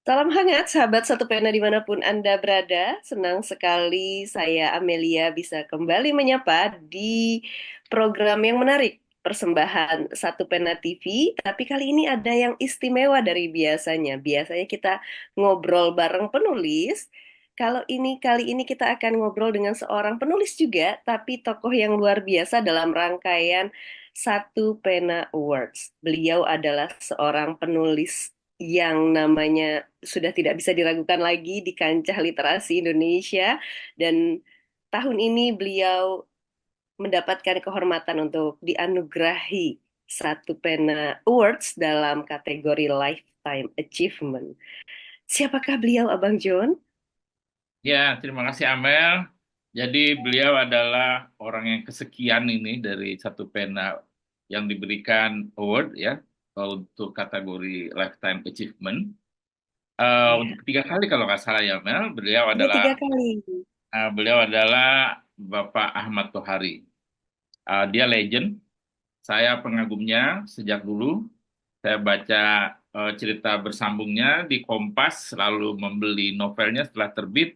Salam hangat, sahabat satu pena dimanapun Anda berada. Senang sekali saya Amelia bisa kembali menyapa di program yang menarik, persembahan Satu Pena TV. Tapi kali ini ada yang istimewa dari biasanya. Biasanya kita ngobrol bareng penulis. Kali ini kita akan ngobrol dengan seorang penulis juga, tapi tokoh yang luar biasa dalam rangkaian Satu Pena Awards. Beliau adalah seorang penulis yang namanya sudah tidak bisa diragukan lagi di kancah literasi Indonesia, dan tahun ini beliau mendapatkan kehormatan untuk dianugerahi Satu Pena Awards dalam kategori Lifetime Achievement. Siapakah beliau, Abang John? Ya, terima kasih Amel. Jadi beliau adalah orang yang kesekian ini dari Satu Pena yang diberikan award ya untuk kategori Lifetime Achievement. Untuk Ya, ketiga kali kalau nggak salah ya Mel, sudah tiga kali. beliau adalah Bapak Ahmad Tohari. Dia legend. Saya pengagumnya sejak dulu. Saya baca cerita bersambungnya di Kompas, lalu membeli novelnya setelah terbit.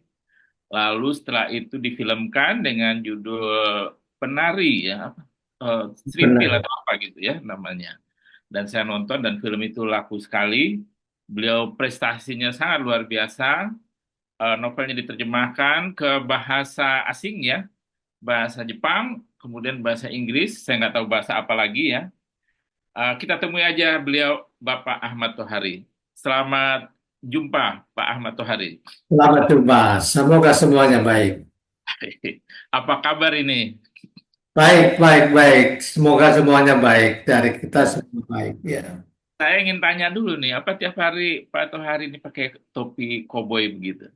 Lalu setelah itu difilmkan dengan judul Penari ya, Sripil Benar. atau apa gitu ya namanya. Dan saya nonton dan film itu laku sekali. Beliau prestasinya sangat luar biasa. Novelnya diterjemahkan ke bahasa asing ya, bahasa Jepang, kemudian bahasa Inggris. Saya nggak tahu bahasa apa lagi ya. Kita temui aja beliau Bapak Ahmad Tohari. Selamat jumpa Pak Ahmad Tohari. Selamat jumpa. Semoga semuanya baik. Apa kabar ini? Baik, baik, baik. Semoga semuanya baik. Dari kita semua baik. Ya. Saya ingin tanya dulu nih, apa tiap hari Pak Tohari ini pakai topi koboi begitu?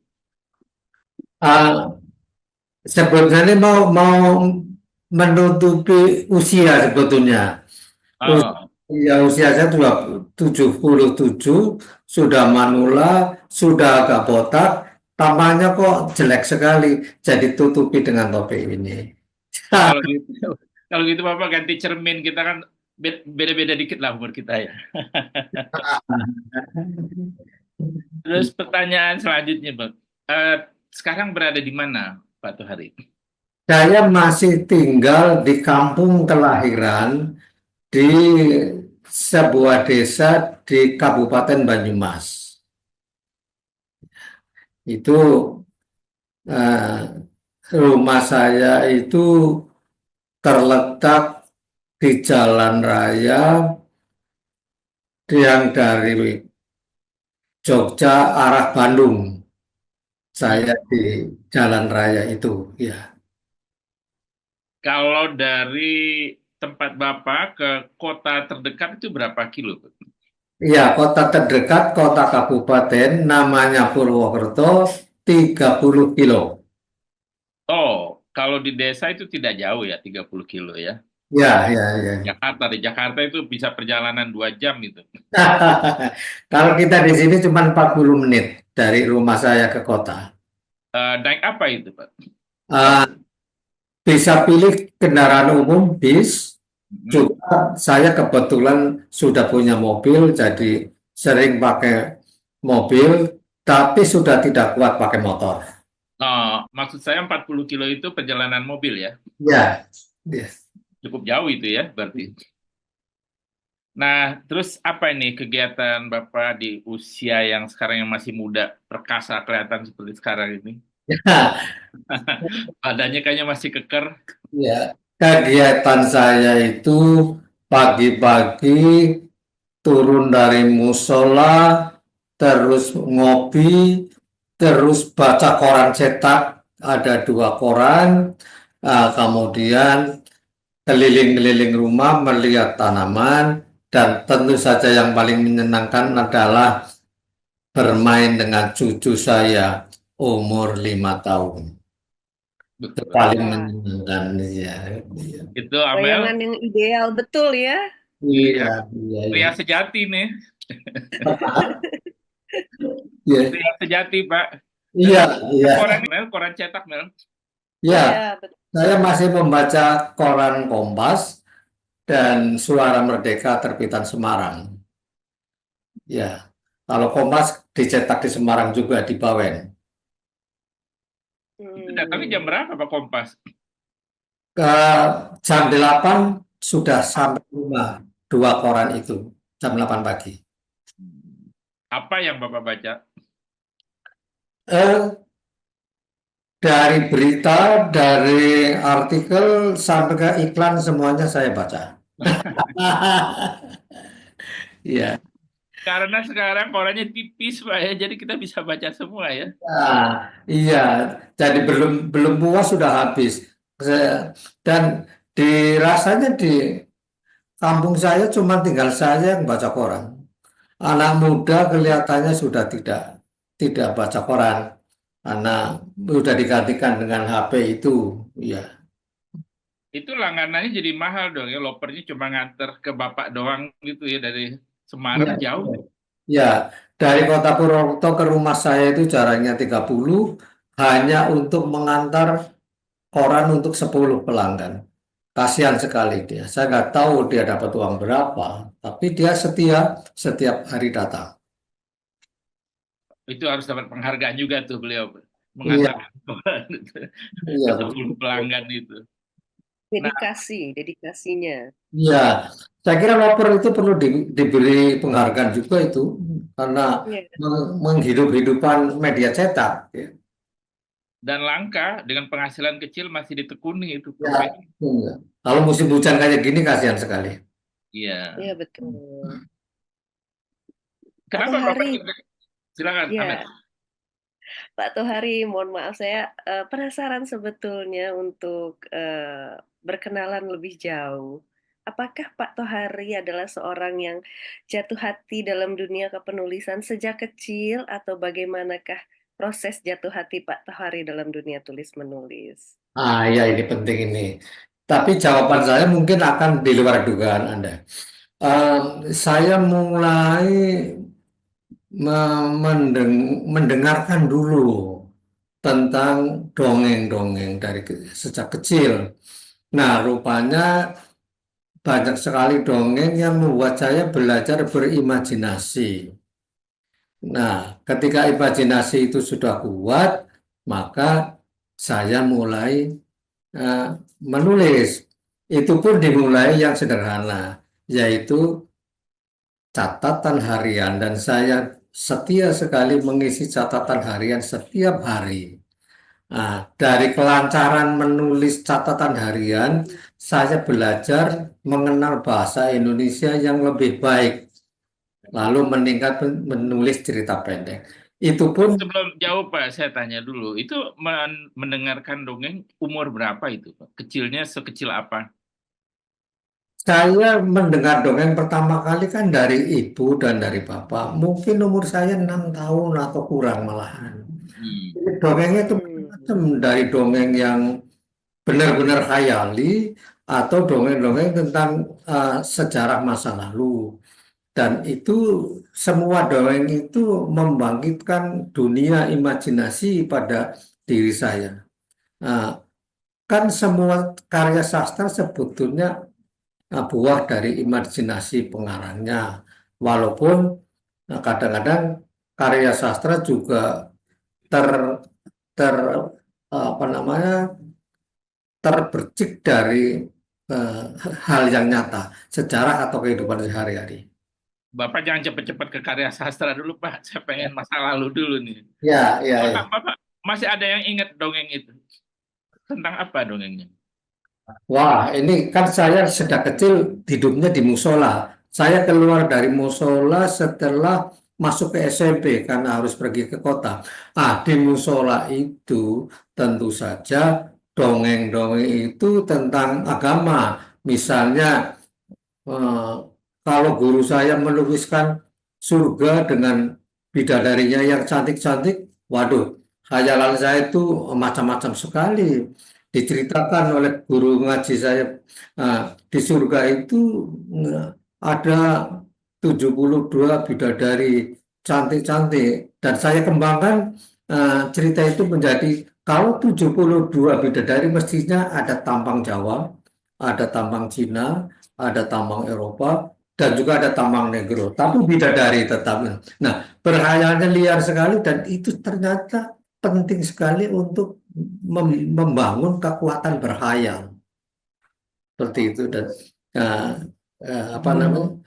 Ah, sebetulnya mau menutupi usia sebetulnya. Oh, Usia saya sudah 77, sudah manula, sudah agak botak, tampaknya kok jelek sekali. Jadi tutupi dengan topi ini. kalau gitu, kalau gitu Bapak ganti cermin, kita kan beda-beda dikit lah umur kita ya. Terus pertanyaan selanjutnya, Pak. Eh, Sekarang berada di mana, Pak Tohari? Saya masih tinggal di kampung kelahiran di sebuah desa di Kabupaten Banyumas. Itu eh, rumah saya itu terletak di jalan raya yang dari Jogja arah Bandung. Hmm. Saya di jalan raya itu, ya. Kalau dari tempat Bapak ke kota terdekat itu berapa kilo, Pak? Ya, kota terdekat, kota kabupaten, namanya Purwokerto, 30 kilo. Oh, kalau di desa itu tidak jauh ya, 30 kilo ya. Ya, ya, ya. Di Jakarta itu bisa perjalanan 2 jam gitu. Kalau kita di sini cuma 40 menit dari rumah saya ke kota. Naik apa itu, Pak? Kalau Eh, bisa pilih kendaraan umum, bis. Hmm. Juga saya kebetulan sudah punya mobil, jadi sering pakai mobil, tapi sudah tidak kuat pakai motor. Maksud saya 40 kilo itu perjalanan mobil ya. Ya, ya. Cukup jauh itu ya berarti. Nah, terus apa ini kegiatan Bapak di usia yang sekarang yang masih muda, perkasa kelihatan seperti sekarang ini? Badannya kayaknya masih keker. Ya, kegiatan saya itu pagi-pagi turun dari musola, terus ngopi, terus baca koran cetak, ada dua koran, kemudian keliling-keliling rumah melihat tanaman, dan tentu saja yang paling menyenangkan adalah bermain dengan cucu saya umur 5 tahun. Itu Betul. paling Wah, menyenangkan ya. Iya, Itu Amel, bayangan yang ideal betul ya. ya, iya, iya. pria Iya. sejati nih. Iya, Pria sejati, Pak. iya, iya. Koran Mel, koran cetak Mel. Ya, Iya, betul. saya masih membaca koran Kompas dan Suara Merdeka terbitan Semarang. Ya, kalau Kompas dicetak di Semarang juga di Bawen. Itu datangnya jam berapa Pak Kompas? Ke jam 8 sudah sampai rumah, 2 koran itu, jam 8 pagi. Apa yang Bapak baca? Eh, dari berita, dari artikel, sampai ke iklan, semuanya saya baca. Iya. Karena sekarang korannya tipis Pak ya, jadi kita bisa baca semua ya. Iya, jadi belum belum puas sudah habis. Dan dirasanya di kampung saya cuma tinggal saya yang baca koran. Anak muda kelihatannya sudah tidak baca koran, karena sudah digantikan dengan HP itu. Ya, Itu langganannya jadi mahal dong ya, lopernya cuma nganter ke Bapak doang gitu ya dari Semarang ya, jauh. ya. Dari Kota Purwokerto ke rumah saya itu jaraknya 30, hanya untuk mengantar koran untuk 10 pelanggan. Kasihan sekali dia. Saya nggak tahu dia dapat uang berapa, tapi dia setia setiap hari datang. Itu harus dapat penghargaan juga tuh beliau Iya, mengantarkan koran iya ke betul. 10 pelanggan itu. Nah, Dedikasinya. Iya, saya kira Loper itu perlu diberi penghargaan juga itu, karena Iya. menghidup-hidupan media cetak. Ya, dan langka dengan penghasilan kecil masih ditekuni itu ya, profesi. iya. Kalau musim hujan kayak gini kasihan sekali. Iya. Iya betul. Pak Kenapa Bapak Tohari, silakan Amet. ya Pak Tohari, mohon maaf saya penasaran sebetulnya untuk berkenalan lebih jauh. Apakah Pak Tohari adalah seorang yang jatuh hati dalam dunia kepenulisan sejak kecil atau bagaimanakah proses jatuh hati Pak Tohari dalam dunia tulis menulis? Ya ini penting ini. Tapi jawaban saya mungkin akan di luar dugaan Anda. Saya mulai mendengarkan dulu tentang dongeng-dongeng dari sejak kecil. Nah, rupanya banyak sekali dongeng yang membuat saya belajar berimajinasi. Nah, ketika imajinasi itu sudah kuat, maka saya mulai eh, menulis. Itu pun dimulai yang sederhana, yaitu catatan harian, dan saya setia sekali mengisi catatan harian setiap hari. Nah, dari kelancaran menulis catatan harian, saya belajar mengenal bahasa Indonesia yang lebih baik, lalu meningkat menulis cerita pendek. Itu pun Sebelum jauh Pak, saya tanya dulu. Itu mendengarkan dongeng umur berapa itu Pak? Kecilnya sekecil apa? saya mendengar dongeng pertama kali kan dari ibu dan dari bapak. Mungkin umur saya 6 tahun atau kurang malahan. Hmm. Jadi dongengnya itu macam dari dongeng yang benar-benar khayali atau dongeng-dongeng tentang sejarah masa lalu. Dan itu semua dongeng itu membangkitkan dunia imajinasi pada diri saya. Nah, kan semua karya sastra sebetulnya buah dari imajinasi pengarangnya. Walaupun kadang-kadang karya sastra juga ter ter apa namanya terbercik dari eh, hal yang nyata, sejarah atau kehidupan sehari-hari. Bapak jangan cepat-cepat ke karya sastra dulu Pak. Saya pengen masa lalu dulu nih. Ya, ya, ya. Bapak masih ada yang ingat dongeng itu? Tentang apa dongengnya? Wah, ini kan saya sejak kecil hidupnya di musola. Saya keluar dari musola setelah masuk ke SMP karena harus pergi ke kota. Di musola itu tentu saja dongeng-dongeng itu tentang agama. Misalnya, eh, kalau guru saya menuliskan surga dengan bidadarinya yang cantik-cantik, waduh, khayalan saya itu macam-macam sekali. Diceritakan oleh guru ngaji saya, di surga itu eh, ada 72 bidadari cantik-cantik, dan saya kembangkan cerita itu menjadi kalau 72 bidadari mestinya ada tampang Jawa, ada tampang Cina, ada tampang Eropa, dan juga ada tambang negro, tapi bidadari tetap. Nah, berhayalnya liar sekali dan itu ternyata penting sekali untuk membangun kekuatan berhayal seperti itu dan eh, apa namanya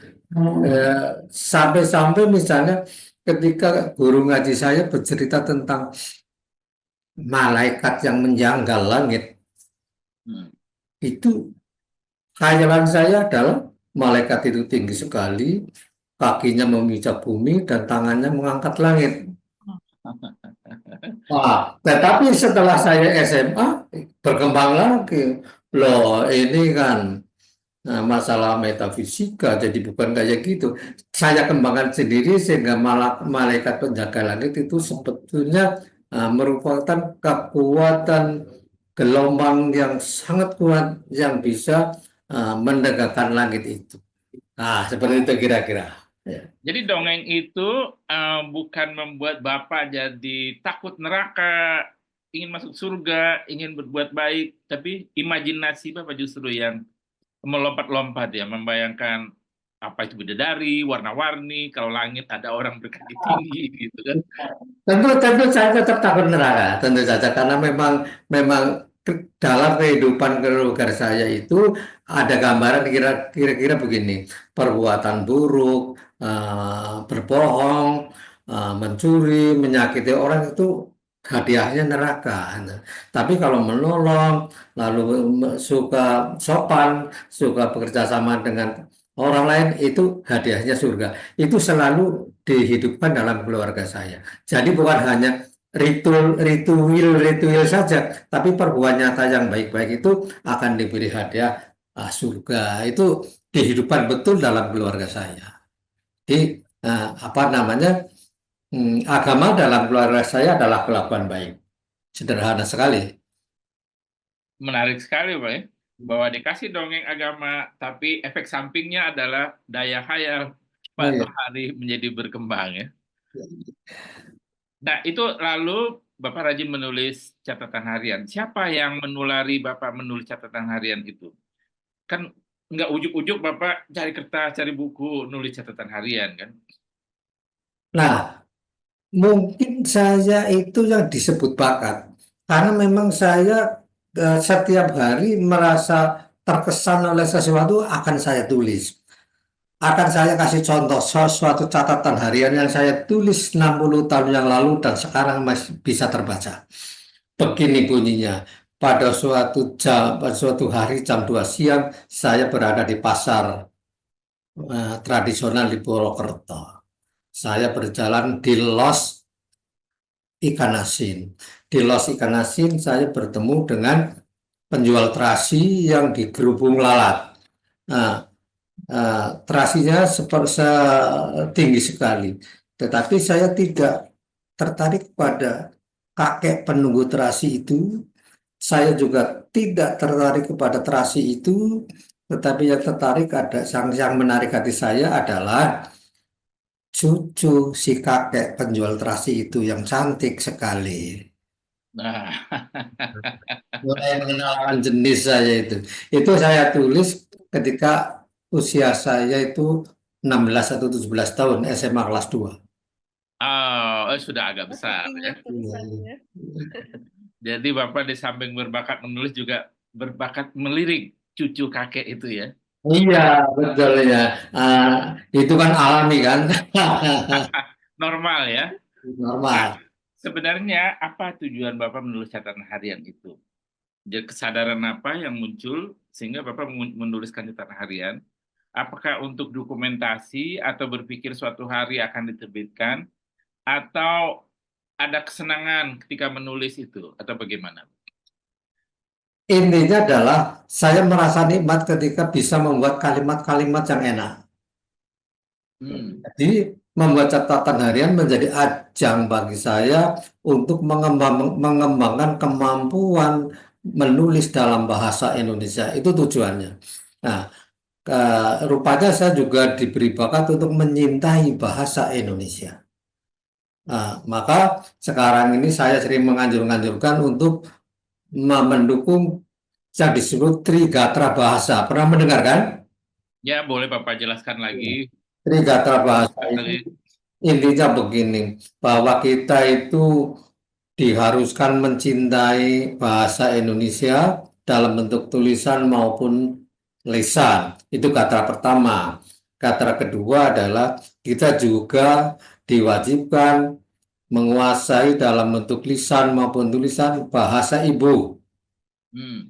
sampai-sampai misalnya ketika guru ngaji saya bercerita tentang malaikat yang menjanggal langit, Hmm. itu khayalan saya adalah malaikat itu tinggi sekali, kakinya memijak bumi dan tangannya mengangkat langit. Wah, tetapi setelah saya SMA berkembang lagi. Loh, ini kan masalah metafisika, jadi bukan kayak gitu. Saya kembangkan sendiri sehingga malaikat penjaga langit itu sebetulnya merupakan kekuatan gelombang yang sangat kuat yang bisa menegakkan langit itu. Nah, seperti itu kira-kira. Ya. Jadi dongeng itu bukan membuat Bapak jadi takut neraka, ingin masuk surga, ingin berbuat baik, tapi imajinasi Bapak justru yang melompat-lompat ya, membayangkan apa itu bidadari, warna-warni, kalau langit ada orang berkaki tinggi gitu kan. Tentu saya tetap takut neraka, tentu saja karena memang memang dalam kehidupan keluarga saya itu ada gambaran kira-kira begini, perbuatan buruk, berbohong, mencuri, menyakiti orang itu hadiahnya neraka. Tapi kalau menolong, lalu suka sopan, suka bekerja sama dengan orang lain itu hadiahnya surga. Itu selalu dihidupkan dalam keluarga saya. Jadi bukan hanya ritual saja, tapi perbuatan nyata yang baik-baik itu akan diberi hadiah surga. Itu dihidupkan betul dalam keluarga saya. Jadi apa namanya agama dalam keluarga saya adalah kelakuan baik. Sederhana sekali. Menarik sekali Pak ya, bahwa dikasih dongeng agama, tapi efek sampingnya adalah daya khayal Oh, Pak iya. Tohari menjadi berkembang ya. Nah, itu lalu Bapak rajin menulis catatan harian. Siapa yang menulari Bapak menulis catatan harian itu? Kan nggak ujuk-ujuk Bapak cari kertas, cari buku, nulis catatan harian kan? Nah, mungkin saya itu yang disebut bakat. Karena memang saya setiap hari merasa terkesan oleh sesuatu akan saya tulis. Akan saya kasih contoh suatu catatan harian yang saya tulis 60 tahun yang lalu dan sekarang masih bisa terbaca. Begini bunyinya. Pada suatu hari jam 2 siang saya berada di pasar tradisional di Purwokerto. Saya berjalan di Los Ikan Asin. Di Los Ikan Asin saya bertemu dengan penjual terasi yang digerubung lalat. Nah, terasinya tinggi sekali. Tetapi saya tidak tertarik pada kakek penunggu terasi itu. Saya juga tidak tertarik kepada terasi itu. Tetapi yang tertarik yang menarik hati saya adalah cucu si kakek penjual terasi itu yang cantik sekali. Nah, Mulai mengenalkan jenis saya itu. Itu saya tulis ketika usia saya itu 16 atau 17 tahun SMA kelas 2. sudah agak Masih besar ya. ingat tulisannya. Jadi Bapak di samping berbakat menulis juga berbakat melirik cucu kakek itu ya. Iya, betul ya. Itu kan alami kan. Normal ya. Nah, Normal. sebenarnya apa tujuan Bapak menulis catatan harian itu? Jadi kesadaran apa yang muncul sehingga Bapak menuliskan catatan harian? Apakah untuk dokumentasi atau berpikir suatu hari akan diterbitkan? Atau ada kesenangan ketika menulis itu? Atau bagaimana? Intinya adalah saya merasa nikmat ketika bisa membuat kalimat-kalimat yang enak. Hmm. Jadi membuat catatan harian menjadi ajang bagi saya untuk mengembangkan kemampuan menulis dalam bahasa Indonesia. Itu tujuannya. Nah, rupanya saya juga diberi bakat untuk menyintai bahasa Indonesia. Nah, maka sekarang ini saya sering menganjurkan untuk mendukung yang disebut Trigatra Bahasa. Pernah mendengar kan? Ya, boleh Bapak jelaskan lagi. Trigatra bahasa Kali. itu intinya begini, bahwa kita itu diharuskan mencintai bahasa Indonesia dalam bentuk tulisan maupun lisan. Itu kata pertama. Kata kedua adalah kita juga diwajibkan menguasai dalam bentuk lisan maupun tulisan bahasa ibu. Hmm.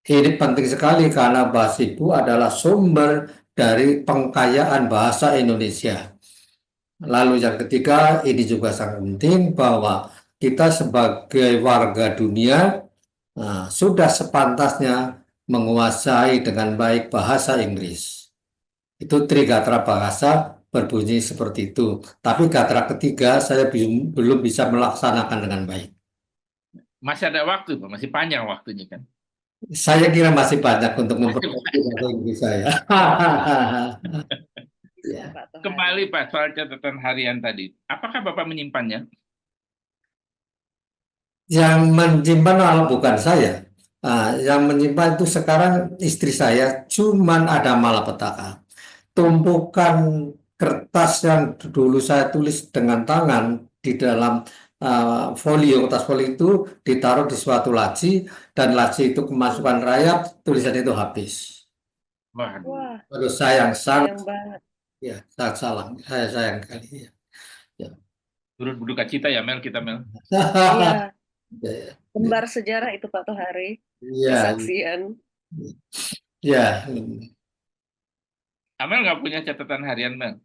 Ini penting sekali karena bahasa ibu adalah sumber dari pengkayaan bahasa Indonesia. Lalu yang ketiga, ini juga sangat penting bahwa kita sebagai warga dunia sudah sepantasnya menguasai dengan baik bahasa Inggris. Itu trigatra bahasa berbunyi seperti itu. Tapi gatra ketiga saya belum bisa melaksanakan dengan baik. Masih ada waktu, Pak. Masih panjang waktunya kan. Saya kira masih banyak untuk Masih memperbaiki banyak. bahasa Inggris saya. Bisa Ya. Pak Tohari. Kembali Pak soal catatan harian tadi. Apakah Bapak menyimpannya? Yang menyimpan malah bukan saya. Yang menyimpan itu sekarang istri saya, cuman ada malapetaka. Tumpukan kertas yang dulu saya tulis dengan tangan di dalam folio, kertas folio itu ditaruh di suatu laci, dan laci itu kemasukan rayap, tulisan itu habis. Waduh, Wah, Terus sayang sangat, sayang banget. ya sangat salah, saya sayang kali ya. Ya. turut berduka cita ya Mel, kita Mel. Iya, Ya, lembar sejarah itu Pak Tohari. ya, Kesaksian. ya. Amel nggak punya catatan harian Mel.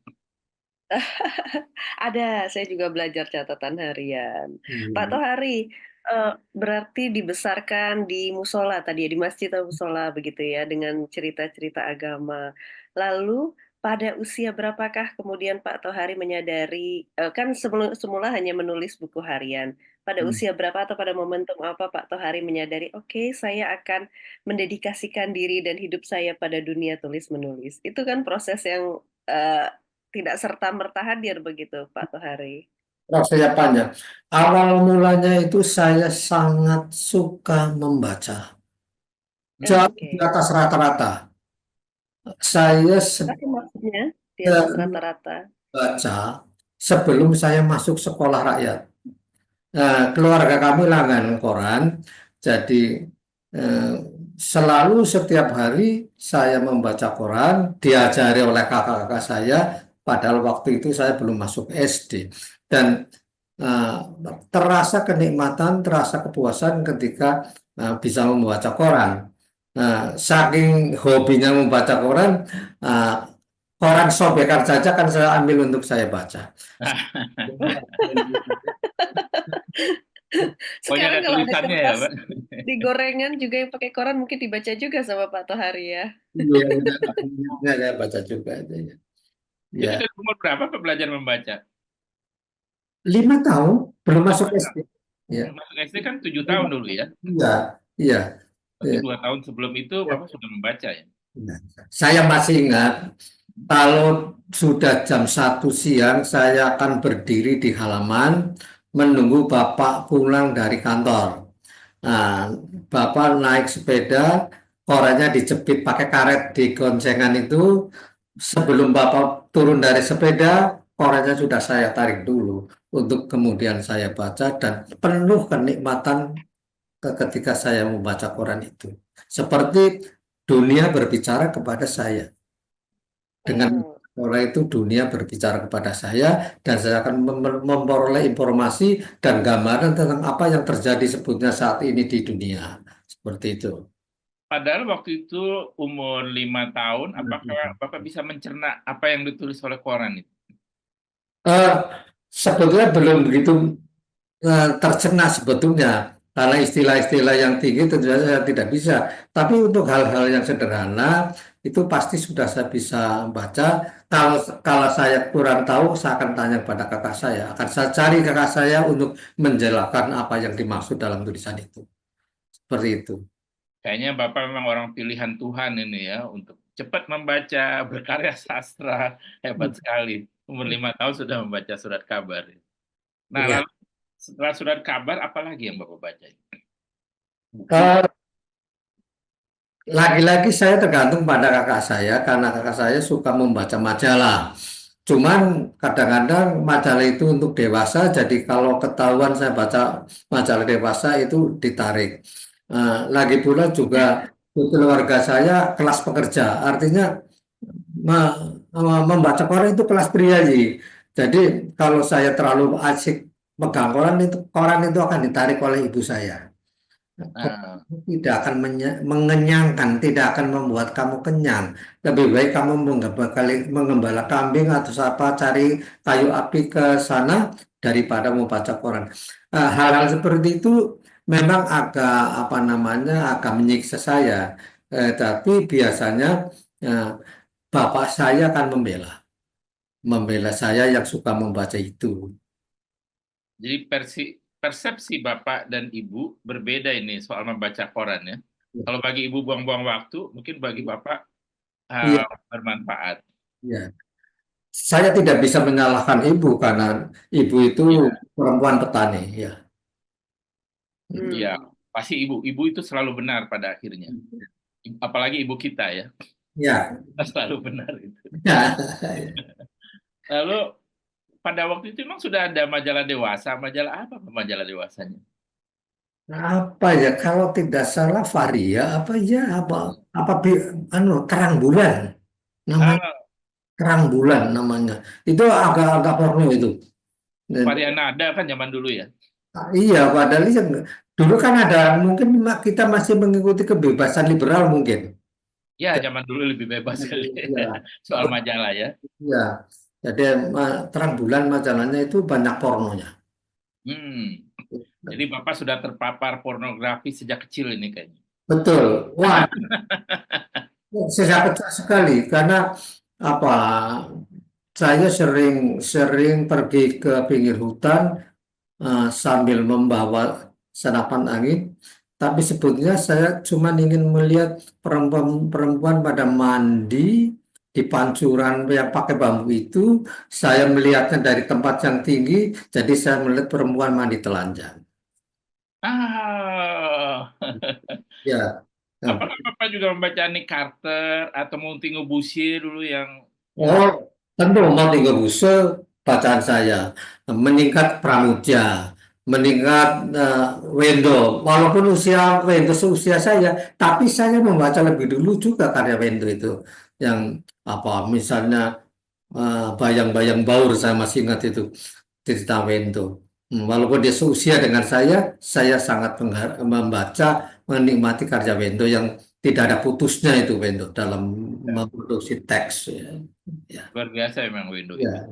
Ada, saya juga belajar catatan harian. Pak Hmm. Tohari, berarti dibesarkan di musola tadi ya, di masjid atau musola begitu ya, dengan cerita-cerita agama. Lalu pada usia berapakah kemudian Pak Tohari menyadari, kan semula hanya menulis buku harian. Pada usia berapa atau pada momentum apa Pak Tohari menyadari, oke, saya akan mendedikasikan diri dan hidup saya pada dunia tulis-menulis. Itu kan proses yang eh, tidak serta-merta hadir begitu, Pak Tohari. Prosesnya panjang. Awal mulanya itu saya sangat suka membaca. Jauh di Oke. atas rata-rata. Saya Apa maksudnya di atas sedang rata-rata? baca sebelum saya masuk sekolah rakyat. Nah, keluarga kami langganan koran, jadi eh, selalu setiap hari saya membaca koran, diajari oleh kakak-kakak saya, padahal waktu itu saya belum masuk SD. Dan eh, terasa kenikmatan, terasa kepuasan ketika bisa membaca koran. Nah, saking hobinya membaca koran, eh, koran sobekan saja kan saya ambil untuk saya baca. Pokoknya Sekarang ada kalau ada tulisannya ya kertas Pak. di gorengan juga yang pakai koran mungkin dibaca juga sama Pak Tohari ya. Iya, saya baca juga itu ya. Ya, Itu dari umur berapa Pak belajar membaca? 5 tahun belum masuk 5 tahun. SD. Ya, Masuk SD kan 7 tahun dulu ya. iya, iya. Berarti 2 tahun sebelum itu Bapak sudah membaca ya. Iya. Saya masih ingat kalau sudah jam 1 siang saya akan berdiri di halaman menunggu Bapak pulang dari kantor. Nah, Bapak naik sepeda, korannya dijepit pakai karet di goncengan itu. Sebelum Bapak turun dari sepeda, korannya sudah saya tarik dulu untuk kemudian saya baca, dan penuh kenikmatan ketika saya membaca koran itu. Seperti dunia berbicara kepada saya. Dengan Oh, oleh itu dunia berbicara kepada saya, dan saya akan memperoleh informasi dan gambaran tentang apa yang terjadi sebetulnya saat ini di dunia. Seperti itu. Padahal waktu itu umur 5 tahun, apakah Bapak bisa mencerna apa yang ditulis oleh koran itu? Eh, Sebetulnya belum begitu tercerna sebetulnya, karena istilah-istilah yang tinggi tentu saja saya tidak bisa. Tapi untuk hal-hal yang sederhana itu pasti sudah saya bisa baca. Kalau kalau saya kurang tahu, saya akan tanya pada kakak saya. Akan saya cari kakak saya untuk menjelaskan apa yang dimaksud dalam tulisan itu. Seperti itu. Kayaknya Bapak memang orang pilihan Tuhan ini ya untuk cepat membaca, berkarya sastra, hebat sekali. Umur 5 tahun sudah membaca surat kabar. Nah, Ya. lalu setelah surat kabar, apa lagi yang Bapak baca? Buku. Eh, Lagi-lagi saya tergantung pada kakak saya karena kakak saya suka membaca majalah. Cuman kadang-kadang majalah itu untuk dewasa, jadi kalau ketahuan saya baca majalah dewasa itu ditarik. Lagi pula juga di keluarga saya kelas pekerja, artinya membaca koran itu kelas pria sih. Jadi kalau saya terlalu asik pegang koran itu akan ditarik oleh ibu saya. Ah, Tidak akan mengenyangkan, tidak akan membuat kamu kenyang. Lebih baik kamu mengembala kambing atau apa, cari kayu api ke sana daripada membaca koran. Hal-hal seperti itu memang agak apa namanya agak menyiksa saya. Tapi biasanya eh, bapak saya akan membela saya yang suka membaca itu. jadi persepsi Bapak dan Ibu berbeda ini soal membaca koran ya. Kalau bagi Ibu buang-buang waktu, mungkin bagi Bapak Iya, bermanfaat. iya. Saya tidak bisa menyalahkan ibu karena ibu itu Iya, perempuan petani, ya. iya. Hmm. Pasti ibu itu selalu benar pada akhirnya. Apalagi ibu kita ya, Ya, selalu benar itu. ya. Lalu pada waktu itu memang sudah ada majalah dewasa. Majalah apa majalah dewasanya? Apa ya kalau tidak salah Varia apa ya apa terang bulan namanya, Ah, terang bulan namanya. Itu agak-agak porno itu. Dan, Varianada kan zaman dulu ya. iya padahal yang dulu kan ada mungkin kita masih mengikuti kebebasan liberal mungkin. Ya, zaman dulu lebih bebas kali Ya, soal majalah ya. ya. Jadi terang bulan majalahnya itu banyak pornonya. Hmm. Jadi Bapak sudah terpapar pornografi sejak kecil ini kayaknya. Betul. Wah, saya pecah sekali karena apa? Saya sering pergi ke pinggir hutan sambil membawa senapan angin, tapi sebetulnya saya cuma ingin melihat perempuan-perempuan pada mandi di pancuran yang pakai bambu itu. Saya melihatnya dari tempat yang tinggi, jadi saya melihat perempuan mandi telanjang. Ah, Ya. Nah, apakah Bapak juga membaca Nick Carter atau Monty Ngebusie dulu yang oh, tentu mau tiga busa bacaan saya meningkat Pramuja, meningkat Wendo. Walaupun usia Wendo seusia saya, tapi saya membaca lebih dulu juga karya Wendo itu. Yang apa, misalnya Bayang-Bayang Baur, saya masih ingat itu cerita Wendo. Walaupun dia seusia dengan saya sangat membaca, menikmati karya Wendo yang tidak ada putusnya itu Wendo dalam memproduksi teks. Ya. Ya. luar biasa memang Windows itu. Ya.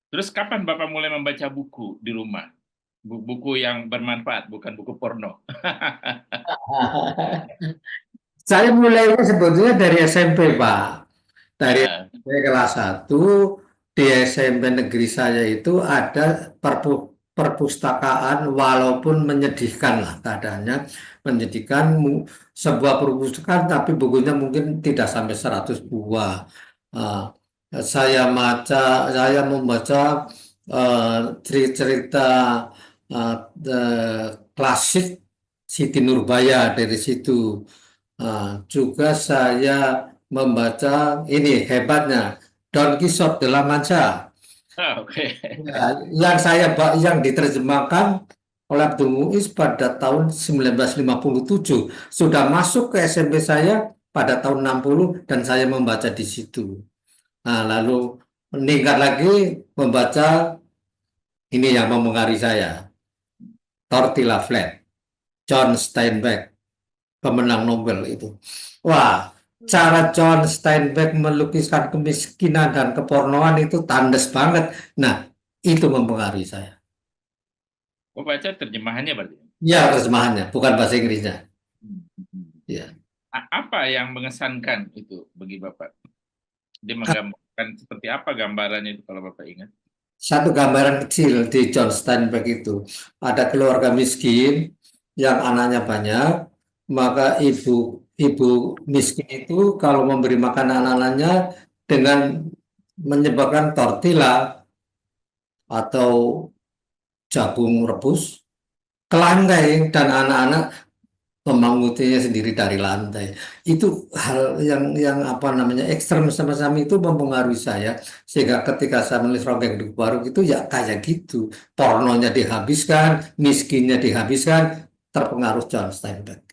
Terus kapan Bapak mulai membaca buku di rumah? Buku yang bermanfaat, bukan buku porno. Saya mulainya sebetulnya dari SMP, Pak. Dari Ah, SMP kelas 1 di SMP negeri saya itu ada perpustakaan walaupun menyedihkan lah keadaannya, menyedihkan sebuah perpustakaan tapi bukunya mungkin tidak sampai 100 buah. Eh, saya membaca cerita eh, klasik Siti Nurbaya dari situ. Juga saya membaca ini hebatnya Don Quixote de la Mancha. oke. Ya, yang diterjemahkan oleh Abdul Muiz pada tahun 1957 sudah masuk ke SMP saya pada tahun 60 dan saya membaca di situ. Nah, lalu meningkat lagi membaca ini yang mempengaruhi saya, Tortilla Flat, John Steinbeck, pemenang Nobel itu. Wah, cara John Steinbeck melukiskan kemiskinan dan kepornoan itu tandas banget. Nah, itu mempengaruhi saya. Oh, baca terjemahannya berarti. Ya, terjemahannya, bukan bahasa Inggrisnya. Hmm. Ya. Apa yang mengesankan itu bagi Bapak? Dia menggambarkan seperti apa gambarannya itu kalau Bapak ingat? Satu gambaran kecil di John Steinbeck itu. Ada keluarga miskin yang anaknya banyak, maka ibu miskin itu kalau memberi makan anak-anaknya dengan menyebabkan tortilla atau jagung rebus, kelangkai dan anak-anak memangutinya sendiri dari lantai. Itu hal yang apa namanya ekstrem sama-sama itu mempengaruhi saya sehingga ketika saya menulis Ronggeng Duku Baruk itu ya kayak gitu. Pornonya dihabiskan, miskinnya dihabiskan, terpengaruh John Steinbeck.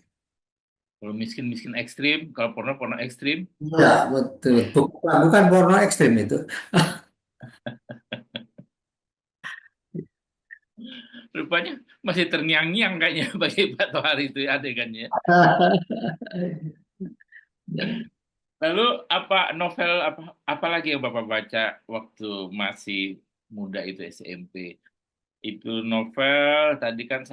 Kalau miskin-miskin ekstrim, kalau porno-porno ekstrim, Ya, betul. Bukan porno ekstrim itu. rupanya masih terngiang-ngiang kayaknya bagi Pak Tohari itu adegannya. Lalu apa novel apa lagi yang Bapak baca waktu masih muda itu SMP? Itu novel tadi kan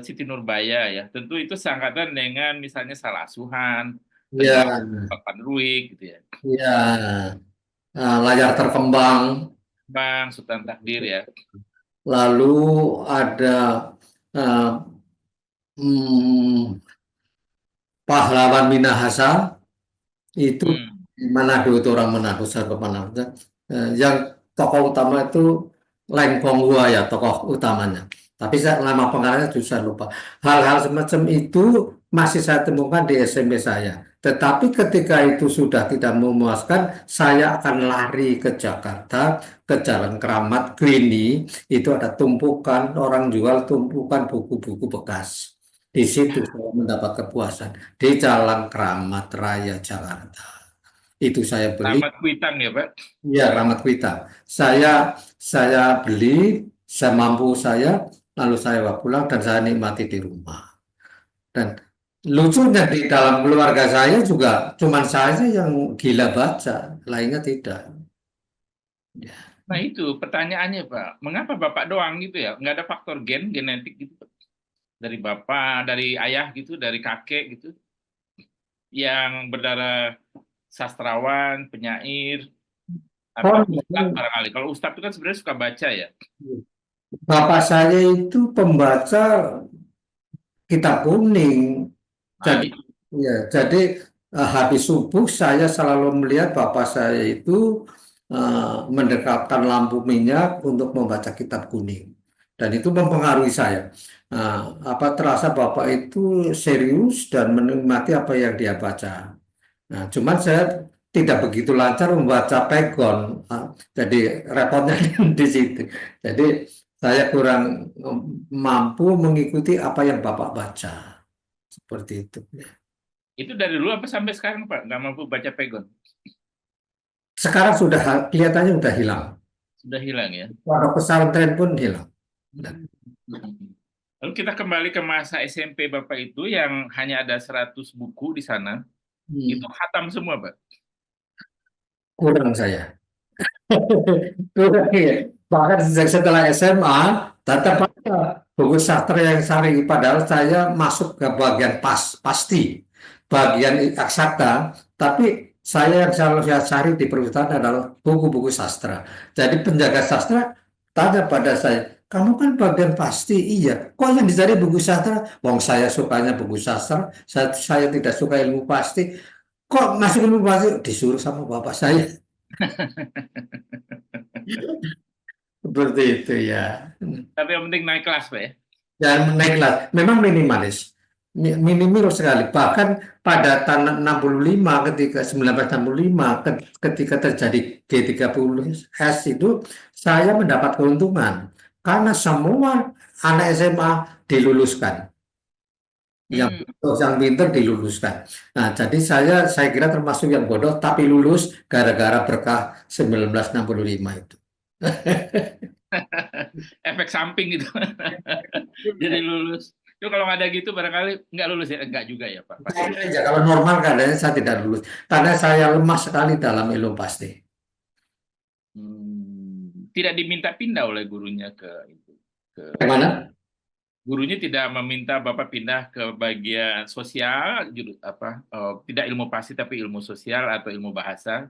Siti Nurbaya ya. Tentu itu seangkatan dengan misalnya Salah Asuhan, Tenggelam Ya, Papan Ruik gitu ya. ya. Nah, layar terkembang. Bang Sultan Takdir ya. Lalu ada eh, hmm, pahlawan Minahasa itu Hmm. di Manado itu orang Manado saya ke Manado. Yang tokoh utama itu Lengkong Hua ya tokoh utamanya. Tapi saya nama pengarangnya susah lupa. Hal-hal semacam itu masih saya temukan di SMP saya. Tetapi ketika itu sudah tidak memuaskan, saya akan lari ke Jakarta, ke Jalan Keramat, Greenly. Itu ada tumpukan orang jual tumpukan buku-buku bekas. Di situ saya mendapat kepuasan di Jalan Keramat Raya Jakarta. Itu saya beli, Tamat Kuitang ya Pak. ya Ramat Wita. Saya beli semampu saya, lalu saya bawa pulang dan saya nikmati di rumah. Dan lucunya di dalam keluarga saya juga cuman saya yang gila baca, lainnya tidak. Ya. Nah itu pertanyaannya Pak, mengapa Bapak doang gitu ya? Nggak ada faktor genetik gitu Pak? Dari Bapak, dari ayah gitu, dari kakek gitu, yang berdarah sastrawan, penyair, atau Oh, ustadz barangkali. Kalau ustadz itu kan sebenarnya suka baca ya. bapak saya itu pembaca kitab kuning. Nah Jadi, itu. ya, jadi habis subuh saya selalu melihat bapak saya itu mendekatkan lampu minyak untuk membaca kitab kuning, dan itu mempengaruhi saya. Apa terasa bapak itu serius dan menikmati apa yang dia baca. Nah, cuman saya tidak begitu lancar membaca pegon, jadi repotnya di situ. Jadi saya kurang mampu mengikuti apa yang bapak baca. Seperti itu. Itu dari dulu apa sampai sekarang Pak? Nggak mampu baca pegon? Sekarang sudah kelihatannya sudah hilang. Sudah hilang ya? Pondok pesantren pun hilang. Nah, Hmm. Lalu kita kembali ke masa SMP Bapak itu yang hanya ada 100 buku di sana. Itu hmm, khatam semua Pak? kurang saya. Kurang ya. Bahkan sejak setelah SMA, tetap Ya. ada buku sastra yang sari. Padahal saya masuk ke bagian pasti, bagian eksakta. Tapi saya yang selalu saya cari di perpustakaan adalah buku-buku sastra. Jadi penjaga sastra tanya pada saya, kamu kan bagian pasti, iya. Kok yang dicari buku sastra? Wong saya sukanya buku sastra, saya tidak suka ilmu pasti. Kok masuk ilmu pasti? Disuruh sama bapak saya. Seperti itu ya. Tapi yang penting naik kelas Pak ya? Dan naiklah, memang minimalis. Minimal sekali. Bahkan pada tahun 65 ketika 1965 ketika terjadi G30S itu saya mendapat keuntungan karena semua anak SMA diluluskan. Yang Hmm. yang pinter diluluskan. Nah, jadi saya kira termasuk yang bodoh tapi lulus gara-gara berkah 1965 itu. Efek samping gitu. Jadi lulus. Itu kalau nggak ada gitu barangkali nggak lulus ya? Enggak juga ya Pak, pasti. Ya, kalau normal keadaannya saya tidak lulus karena saya lemah sekali dalam ilmu pasti. Tidak diminta pindah oleh gurunya ke Bagaimana? gurunya tidak meminta Bapak pindah ke bagian sosial, tidak ilmu pasti tapi ilmu sosial atau ilmu bahasa.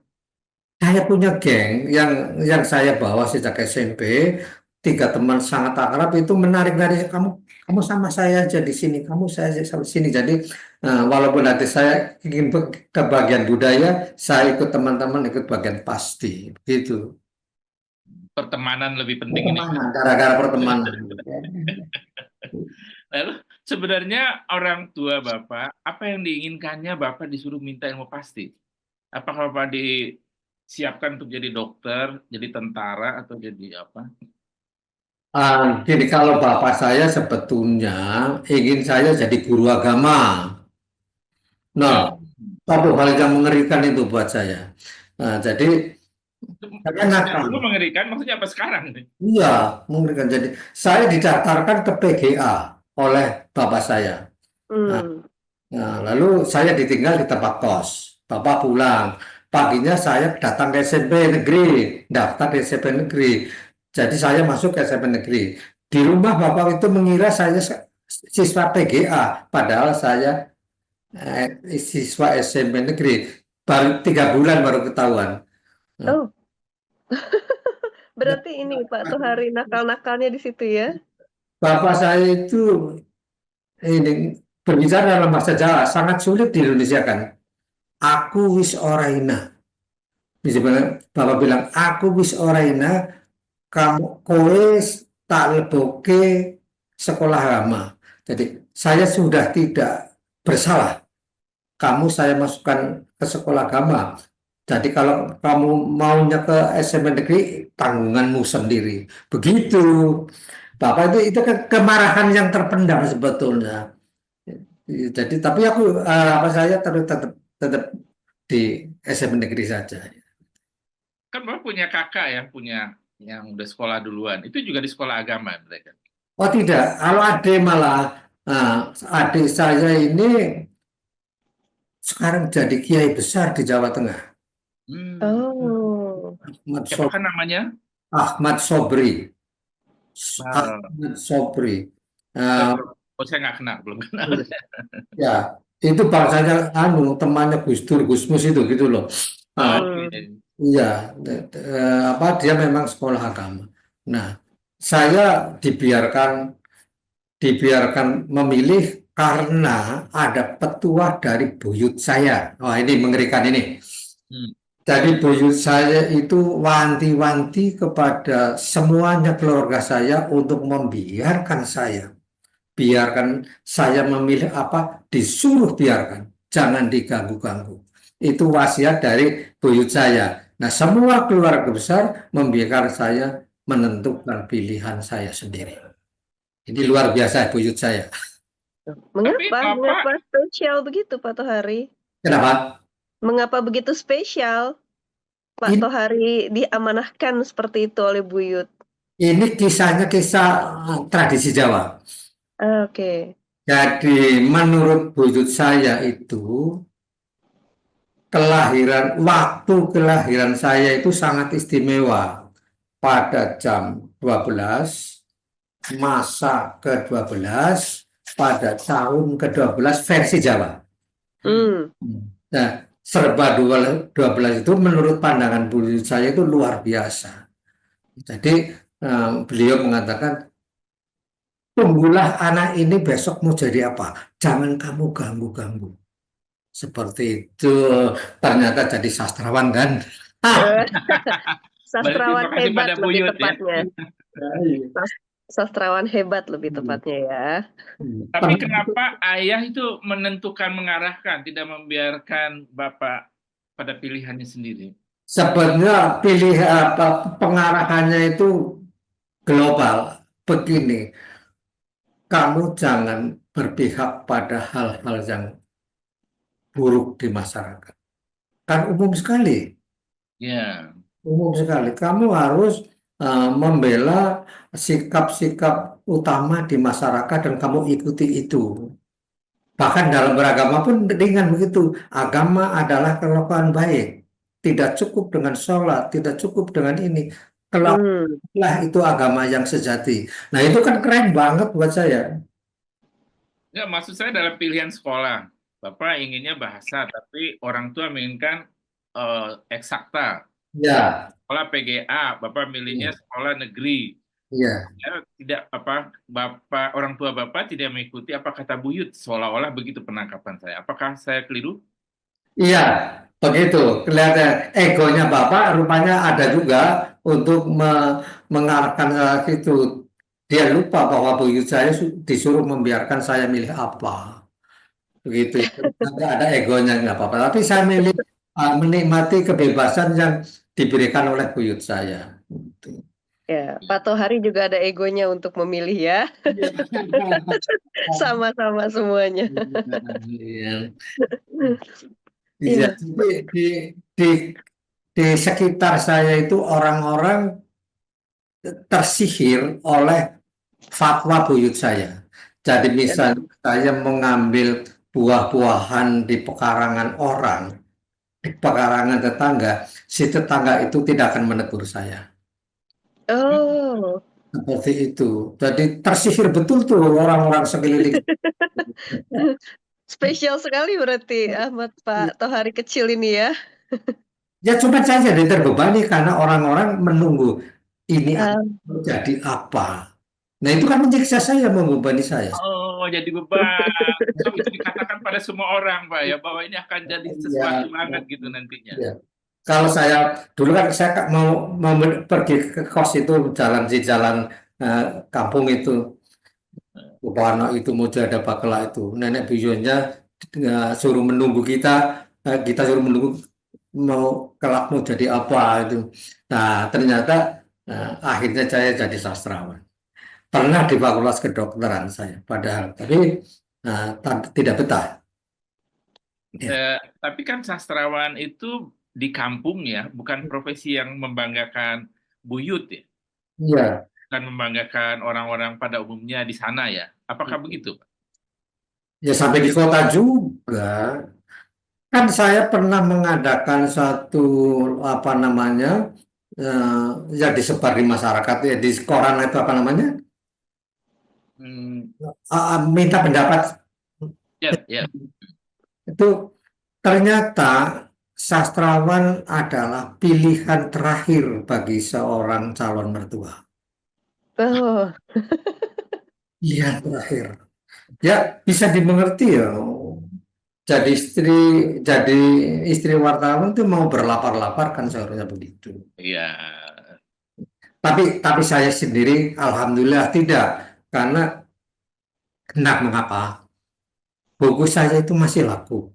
Saya punya geng yang saya bawa sejak SMP. Tiga teman sangat akrab itu menarik-narik kamu, kamu sama saya aja di sini, kamu saya aja sama sini. Jadi walaupun nanti saya ingin ke bagian budaya, saya ikut teman-teman ikut bagian pasti, gitu. Pertemanan lebih penting ini. Pertemanan, gara-gara pertemanan. Lalu sebenarnya orang tua Bapak, apa yang diinginkannya Bapak disuruh minta ilmu pasti? Apakah Bapak disiapkan untuk jadi dokter, jadi tentara, atau jadi apa? Gini, kalau bapak saya sebetulnya ingin saya jadi guru agama. Nah, Hmm. satu hal yang mengerikan itu buat saya. Nah, jadi saya Sejak nakal. dulu mengerikan, maksudnya apa sekarang nih? Iya, mengerikan. Jadi saya didaftarkan ke PGA oleh bapak saya. Nah, Hmm. lalu saya ditinggal di tempat kos. Bapak pulang. Paginya saya datang ke SMP negeri, daftar di SMP negeri. Jadi saya masuk ke SMP negeri. Di rumah bapak itu mengira saya siswa PGA, padahal saya siswa SMP negeri. Baru 3 bulan baru ketahuan. Nah, Oh, berarti ini Pak Tohari nakal-nakalnya di situ ya? bapak saya itu ini berbicara dalam bahasa Jawa sangat sulit di Indonesia kan. Aku wis ora ina. Bapak bilang, aku wis ora ina, kamu kowe tak leboke sekolah agama. Jadi saya sudah tidak bersalah. Kamu saya masukkan ke sekolah agama. Jadi kalau kamu maunya ke SMP negeri, tanggunganmu sendiri. Begitu. Bapak itu kan kemarahan yang terpendam sebetulnya. Jadi tapi aku apa saya tetap tetap di SMP negeri saja. Kan Bapak punya kakak ya, punya yang udah sekolah duluan. Itu juga di sekolah agama mereka. Oh tidak, kalau adik malah adik saya ini sekarang jadi kiai besar di Jawa Tengah. Hmm. Oh, Ahmad, Siapakah namanya? Ahmad Sobri. Nah, Ahmad Sobri. Eh, oh, saya nggak kenal, belum kenal. ya, itu bangsanya temannya Gus Dur, Gus Mus itu gitu loh. Nah, Oh, hmm. iya. iya, apa dia memang sekolah agama. Nah, saya dibiarkan memilih karena ada petuah dari buyut saya. Wah, ini mengerikan ini. Hmm. Jadi buyut saya itu wanti-wanti kepada semuanya keluarga saya untuk biarkan saya memilih apa, disuruh biarkan, jangan diganggu-ganggu. Itu wasiat dari buyut saya. Nah, semua keluarga besar membiarkan saya menentukan pilihan saya sendiri. Ini luar biasa buyut saya. Tapi Mengapa? Bapak, Mengapa spesial begitu Pak Tohari? Kenapa? Mengapa begitu spesial Pak Ini, Tohari diamanahkan seperti itu oleh Buyut? ini kisahnya kisah tradisi Jawa. Oke. Jadi menurut buyut saya itu waktu kelahiran saya itu sangat istimewa pada jam 12 masa ke-12 pada tahun ke-12 versi Jawa. hmm, Hmm. Nah, serba 12 itu menurut pandangan buyut saya itu luar biasa. Jadi beliau mengatakan, tunggulah anak ini besok mau jadi apa. Jangan kamu ganggu-ganggu. Seperti itu. Ternyata jadi sastrawan kan. Eh, balik terima sastrawan kasih hebat pada lebih Buyut ya. tepatnya. Sastrawan hebat lebih tepatnya ya. Tapi kenapa ayah itu menentukan, mengarahkan, tidak membiarkan Bapak pada pilihannya sendiri? Sebenarnya pengarahannya itu global. Begini, kamu jangan berpihak pada hal-hal yang buruk di masyarakat. Kan umum sekali. Ya, Umum sekali. Kamu harus membela sikap-sikap utama di masyarakat dan kamu ikuti itu. Bahkan dalam beragama pun dengan begitu. Agama adalah kelakuan baik. Tidak cukup dengan sholat, tidak cukup dengan ini. Hmm. Kelakuanlah itu agama yang sejati. Nah itu kan keren banget buat saya. ya maksud saya dalam pilihan sekolah. Bapak inginnya bahasa, tapi orang tua menginginkan eksakta. Ya, Sekolah PGA, Bapak milihnya iya, sekolah negeri. iya. Ya, tidak apa Bapak orang tua Bapak tidak mengikuti apa kata Buyut, seolah-olah begitu penangkapan saya. Apakah saya keliru? Iya, begitu. Kelihatan egonya Bapak rupanya ada juga untuk mengarahkan ke situ. dia lupa bahwa buyut saya disuruh membiarkan saya milih apa. Begitu ya. Nggak ada egonya, nggak apa-apa. Tapi saya milih menikmati kebebasan yang diberikan oleh buyut saya. Gitu. Ya, Pak Tohari juga ada egonya untuk memilih ya. Sama-sama semuanya. Iya. Iya, Iya. jadi di, di sekitar saya itu orang-orang tersihir oleh fatwa buyut saya. Jadi misalnya saya mengambil buah-buahan di pekarangan orang, di pekarangan tetangga, si tetangga itu tidak akan menegur saya. Oh, Seperti itu. Jadi tersihir betul tuh orang-orang sekeliling. spesial sekali berarti Ahmad Pak Tohari kecil ini ya. Ya cuma saya jadi terbebani karena orang-orang menunggu ini Ah, akan jadi apa. Nah itu kan menyiksa saya, membebani saya. Oh, jadi beban. So, itu dikatakan pada semua orang, Pak, ya, bahwa ini akan jadi sesuatu Ya, banget gitu nantinya. ya. Kalau saya dulu kan saya mau pergi ke kos itu di jalan eh, kampung itu, Bupana itu Moja ada Bakala itu, nenek buyutnya suruh menunggu kita, kita suruh menunggu mau kelak mau jadi apa itu. Nah ternyata akhirnya saya jadi sastrawan. Pernah di Fakultas Kedokteran saya, padahal tapi tidak betah. Ya, Tapi kan sastrawan itu di kampung ya, bukan profesi yang membanggakan buyut ya, iya. bukan membanggakan orang-orang pada umumnya di sana ya. Apakah begitu, Pak? Ya sampai di kota juga. Kan saya pernah mengadakan satu apa namanya yang disebar di masyarakat ya di koran itu apa namanya Hmm, minta pendapat ya, ya. itu ternyata sastrawan adalah pilihan terakhir bagi seorang calon mertua. oh, Iya terakhir. Ya bisa dimengerti ya. Jadi jadi istri wartawan itu mau berlapar-lapar kan seharusnya begitu. Iya. Tapi saya sendiri alhamdulillah tidak karena hendak mengapa buku saya itu masih laku.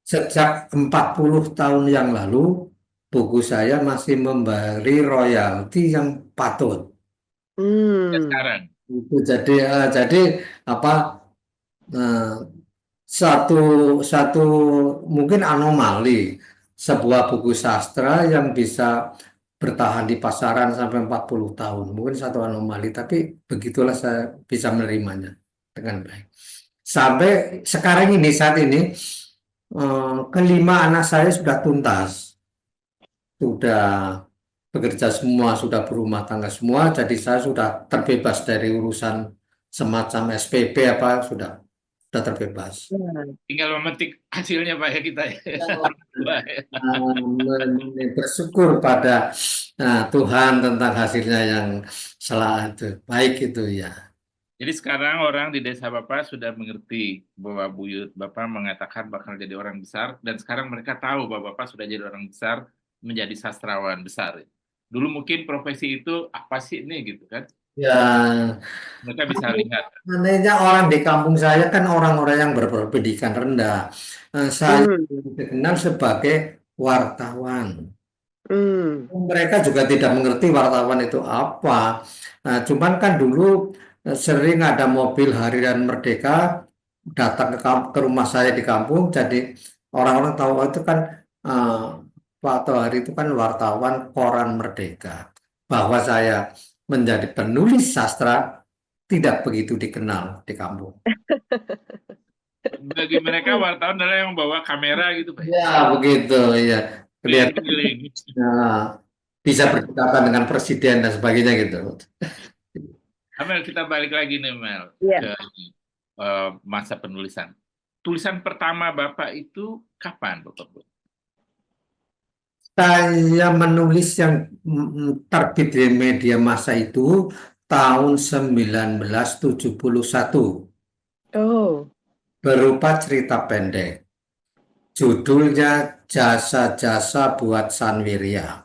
Sejak 40 tahun yang lalu buku saya masih memberi royalti yang patut. Ya, hmm. sekarang. Itu jadi apa eh, satu satu mungkin anomali sebuah buku sastra yang bisa bertahan di pasaran sampai 40 tahun. Mungkin satu anomali, tapi begitulah saya bisa menerimanya dengan baik. Sampai sekarang ini, saat ini, kelima anak saya sudah tuntas, sudah bekerja semua, sudah berumah tangga semua, jadi saya sudah terbebas dari urusan semacam SPP apa, sudah terbebas. Tinggal memetik hasilnya, Pak, ya kita ya. Wah, ya. Bersyukur pada Tuhan tentang hasilnya yang itu baik itu ya. Jadi sekarang orang di desa Bapak sudah mengerti bahwa buyut Bapak mengatakan bakal jadi orang besar, dan sekarang mereka tahu bahwa Bapak sudah jadi orang besar, menjadi sastrawan besar. Dulu mungkin profesi itu apa sih ini gitu kan? Ya, Mereka bisa lihat. anehnya orang di kampung saya kan orang-orang yang berpendidikan rendah. Saya Hmm. dikenal sebagai wartawan. Hmm. Mereka juga tidak mengerti wartawan itu apa. Nah, cuman kan dulu sering ada mobil Harian Merdeka datang ke rumah saya di kampung, jadi orang-orang tahu "Oh, itu kan eh, Pak Tohari itu kan wartawan Koran Merdeka." Bahwa saya menjadi penulis sastra tidak begitu dikenal di kampung. Bagi mereka wartawan adalah yang membawa kamera gitu, Pak. Ya, begitu, ya. Kelihatan Keliling-keliling. bisa berdekatan dengan presiden dan sebagainya gitu. Amel, kita balik lagi nih, Mel, Iya. ke masa penulisan. Tulisan pertama Bapak itu kapan, Bapak? Saya menulis yang terbit di media massa itu tahun 1971 Oh. berupa cerita pendek. Judulnya Jasa-Jasa Buat Sanwirya.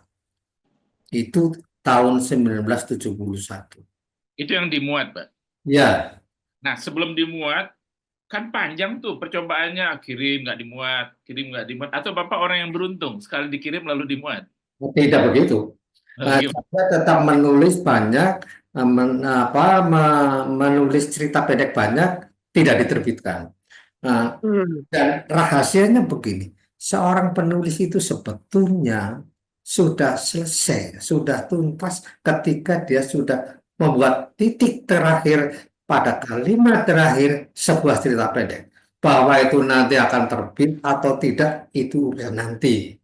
Itu tahun 1971. Itu yang dimuat, Pak. Ya, Nah, sebelum dimuat, kan panjang tuh percobaannya, kirim nggak dimuat. Atau Bapak orang yang beruntung, sekali dikirim lalu dimuat. tidak begitu. Gimana? Saya tetap menulis banyak, menulis cerita pendek banyak, tidak diterbitkan. Nah, Hmm. dan rahasianya begini, seorang penulis itu sebetulnya sudah selesai, sudah tuntas ketika dia sudah membuat titik terakhir pada kalimat terakhir sebuah cerita pendek. Bahwa itu nanti akan terbit atau tidak, itu udah nanti.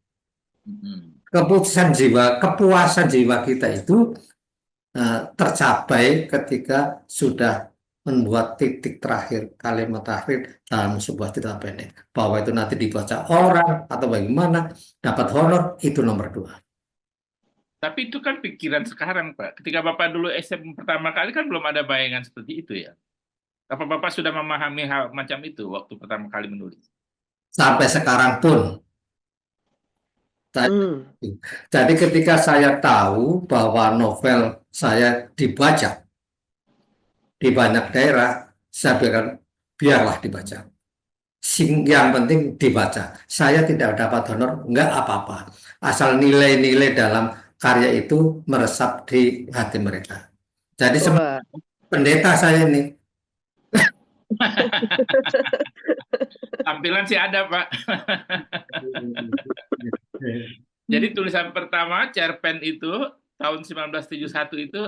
Hmm. Keputusan jiwa, kepuasan jiwa kita itu tercapai ketika sudah membuat titik terakhir, kalimat terakhir dalam sebuah cerita pendek. Bahwa itu nanti dibaca orang atau bagaimana, dapat honor, itu nomor dua. Tapi itu kan pikiran sekarang, Pak. Ketika Bapak dulu SM pertama kali kan belum ada bayangan seperti itu ya. Apa Bapak sudah memahami hal macam itu waktu pertama kali menulis? Sampai sekarang pun. Saya- Hmm. Jadi ketika saya tahu bahwa novel saya dibaca di banyak daerah, saya biarkan, biarlah dibaca. Yang penting dibaca. Saya tidak dapat honor, nggak apa-apa. Asal nilai-nilai dalam karya itu meresap di hati mereka. Jadi Wah. pendeta saya ini. Tampilan sih ada, Pak. Jadi tulisan pertama, cerpen itu, tahun 1971 itu,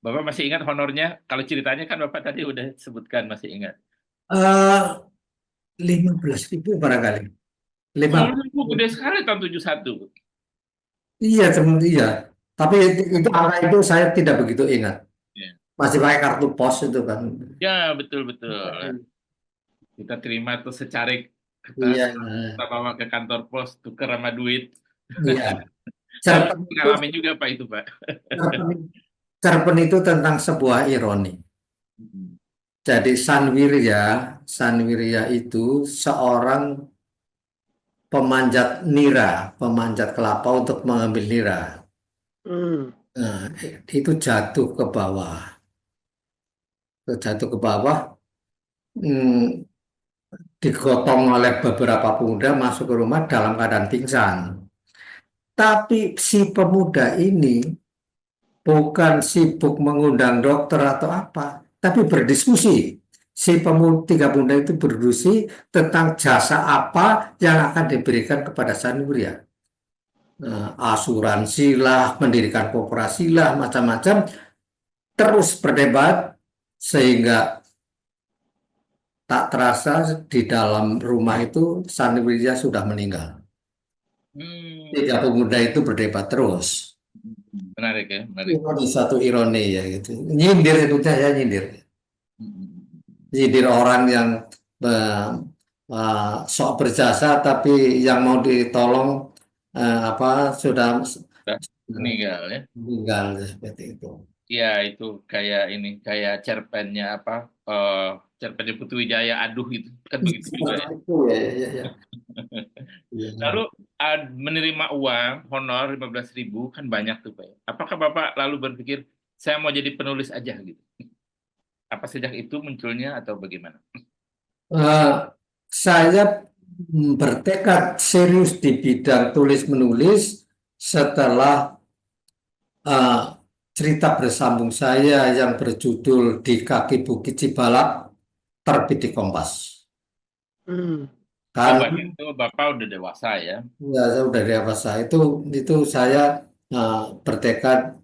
Bapak masih ingat honornya? Kalau ceritanya kan Bapak tadi udah sebutkan, masih ingat. 15.000 barangkali. Lima, Oh, gede sekali tahun 71. iya, iya. Tapi itu angka itu saya tidak begitu ingat. Ya, Masih pakai kartu pos itu kan. ya betul-betul. Kita terima tuh secarik kertas, Iya, kita bawa ke kantor pos, tuker sama duit. iya. Saya Cerpen itu, mengalami juga, Pak, itu, Pak. cerpen, cerpen itu tentang sebuah ironi. Hmm. Jadi Sanwirya itu seorang pemanjat nira, pemanjat kelapa untuk mengambil nira. Hmm. Nah, itu jatuh ke bawah, hmm, digotong oleh beberapa pemuda masuk ke rumah dalam keadaan pingsan. Tapi si pemuda ini bukan sibuk mengundang dokter atau apa, tapi berdiskusi. Tiga pemuda itu berdiskusi tentang jasa apa yang akan diberikan kepada Sanubria. Asuransi lah, mendirikan koperasi lah, macam-macam. Terus berdebat sehingga tak terasa di dalam rumah itu Sanubria sudah meninggal. Hmm. Tiga pemuda itu berdebat terus. Menarik ya, menarik. Ini satu ironi ya gitu. Nyindir itu saya nyindir. Hmm. Nyindir orang yang eh, sok berjasa tapi yang mau ditolong apa sudah Udah meninggal ya. meninggal seperti itu. Iya, itu kayak ini, kayak cerpennya apa? eh Cerpennya Putu Wijaya, aduh itu kan begitu juga ya. Itu ya, ya, ya. Lalu Ya. menerima uang honor 15.000 kan banyak tuh, Pak. Apakah Bapak lalu berpikir saya mau jadi penulis aja gitu? Apa sejak itu munculnya atau bagaimana? Eh, saya bertekad serius di bidang tulis menulis setelah eh, cerita bersambung saya yang berjudul Di Kaki Bukit Cibalak terbit di Kompas. Hmm. Oh, Kan Pak, itu Bapak udah dewasa ya. ya, saya udah dewasa itu saya eh, bertekad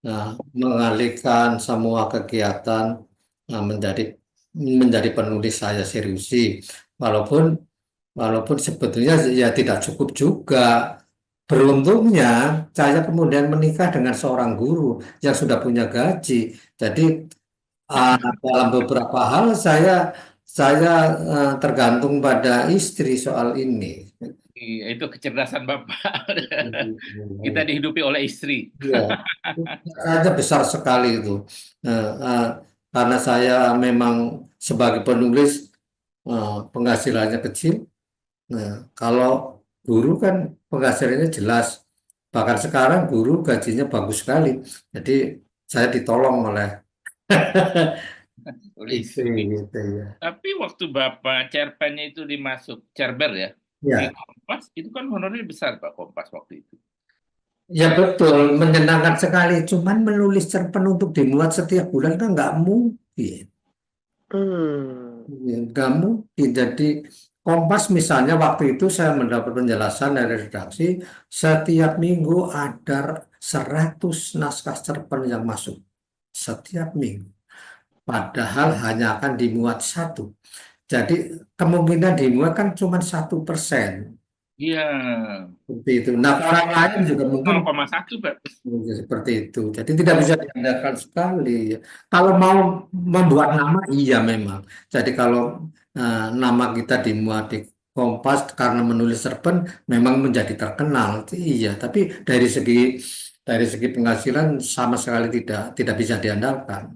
eh, mengalihkan semua kegiatan menjadi penulis saya seriusi. Walaupun walaupun sebetulnya ya tidak cukup juga. Beruntungnya saya kemudian menikah dengan seorang guru yang sudah punya gaji. Jadi ah, dalam beberapa hal saya tergantung pada istri soal ini. Iya, itu kecerdasan Bapak. Kita dihidupi oleh istri. Iya, ada besar sekali itu. Nah, karena saya memang sebagai penulis penghasilannya kecil. Nah, kalau guru kan penghasilannya jelas. Bahkan sekarang guru gajinya bagus sekali. Jadi saya ditolong oleh Tulis Itu tulis. gitu ya. Tapi waktu Bapak cerpennya itu dimasuk Cerber ya, di Ya, Kompas, itu kan honornya besar Pak Kompas waktu itu. ya betul, menyenangkan sekali. Cuman menulis cerpen untuk dimuat setiap bulan kan nggak mungkin. Hmm. Ya, nggak mungkin. Jadi Kompas misalnya waktu itu saya mendapat penjelasan dari redaksi, setiap minggu ada 100 naskah cerpen yang masuk. Setiap minggu. Padahal hanya akan dimuat satu. Jadi kemungkinan dimuat kan cuma 1%. Iya, Seperti itu. Nah, orang lain juga mungkin 0,1 Pak. seperti itu. Jadi tidak bisa diandalkan sekali. Kalau mau membuat nama, iya memang. Jadi kalau nama kita dimuat di Kompas karena menulis cerpen, memang menjadi terkenal. Iya, tapi dari segi penghasilan sama sekali tidak bisa diandalkan.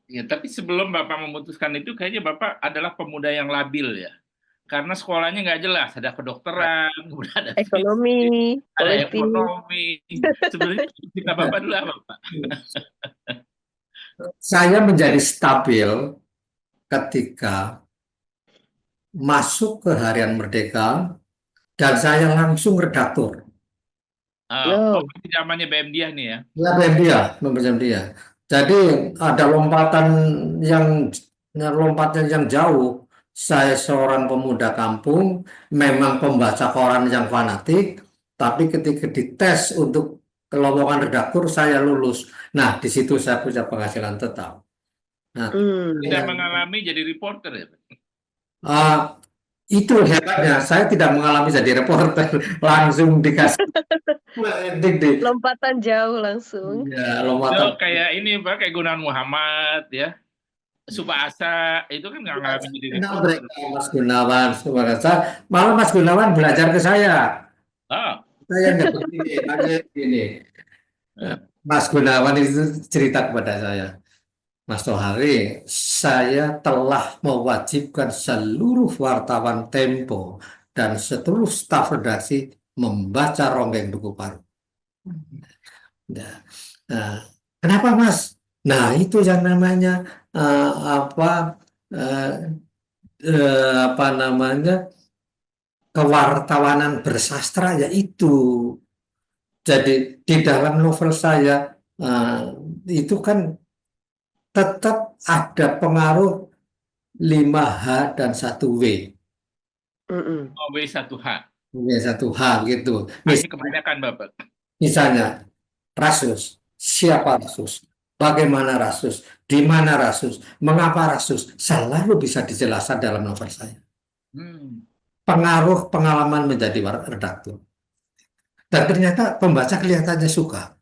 Ya, tapi sebelum Bapak memutuskan itu, kayaknya Bapak adalah pemuda yang labil ya. Karena sekolahnya nggak jelas, ada kedokteran, kemudian ada fisik, Ekonomi, ada politik. ekonomi. Sebenarnya kita Bapak dulu apa, Pak? Saya menjadi stabil ketika masuk ke Harian Merdeka dan saya langsung redaktur. Oh, No. masih zamannya BM Dia nih ya. Ya, dia, memperjam dia. Jadi ada lompatan yang lompatan yang jauh. Saya seorang pemuda kampung, memang pembaca koran yang fanatik, tapi ketika dites untuk kelowongan redaktur saya lulus. Nah, di situ saya punya penghasilan tetap. Nah, Tidak Hmm. mengalami jadi reporter ya, Pak. ah, itu hebatnya. Saya tidak mengalami jadi reporter, langsung dikasih di Lompatan jauh langsung. ya, Itu lompatan. kayak ini Pak, kayak Gunawan Muhammad ya. Subasa itu kan nggak ngalamin jadi Kenal reporter. mereka Mas Gunawan, Subarasa. Malah Mas Gunawan belajar ke saya. Ah, Saya nggak begini, hanya begini. eh, Mas Gunawan itu cerita kepada saya, Mas Tohari, saya telah mewajibkan seluruh wartawan Tempo dan seluruh staf redaksi membaca Ronggeng Duku Paru. Nah, nah, kenapa Mas? Nah, itu yang namanya eh, apa eh, apa namanya kewartawanan bersastra yaitu. Jadi di dalam novel saya eh, itu kan tetap ada pengaruh 5H dan 1W. Mm-mm. W1H. Ya, 1H gitu. Hanya kebanyakan Bapak. Misalnya Rasus, siapa Rasus? Bagaimana Rasus? Di mana Rasus? Mengapa Rasus? Selalu bisa dijelaskan dalam novel saya. Hmm. Pengaruh pengalaman menjadi redaktur. Dan ternyata pembaca kelihatannya suka.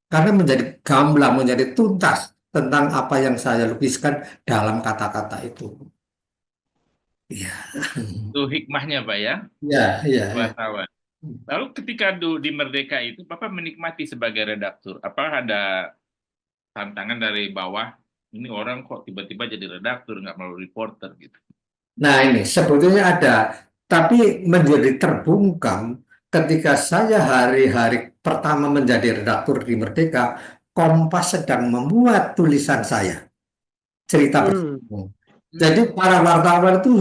Karena menjadi gamblang, menjadi tuntas tentang apa yang saya lukiskan dalam kata-kata itu. Iya, Itu hikmahnya Pak ya, iya, iya, iya. wartawan. Lalu ketika di Merdeka itu, Bapak menikmati sebagai redaktur. Apa ada tantangan dari bawah? Ini orang kok tiba-tiba jadi redaktur, nggak melalui reporter gitu. Nah ini sebetulnya ada, tapi menjadi terbungkam ketika saya hari-hari pertama menjadi redaktur di Merdeka, Kompas sedang memuat tulisan saya, cerita Hmm. bersambung. Jadi Hmm. para wartawan itu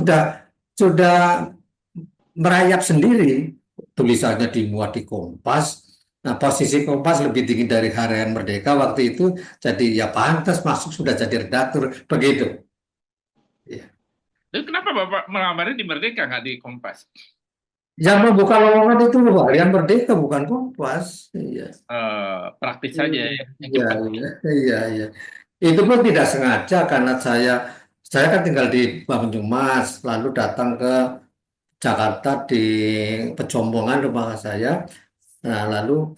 sudah merayap sendiri, tulisannya dimuat di Kompas. Nah, posisi Kompas lebih tinggi dari Harian Merdeka waktu itu, jadi ya pantas masuk sudah jadi redaktur begitu. Ya. Lalu kenapa Bapak melamarnya di Merdeka, nggak di Kompas? Yang membuka lowongan itu Harian Merdeka bukan Kompas. Iya. Praktis saja Iya, ya, yang iya, cepat. iya, iya, iya. Itu pun tidak sengaja karena saya kan tinggal di Banyumas, lalu datang ke Jakarta di Pejombongan rumah saya. Nah, lalu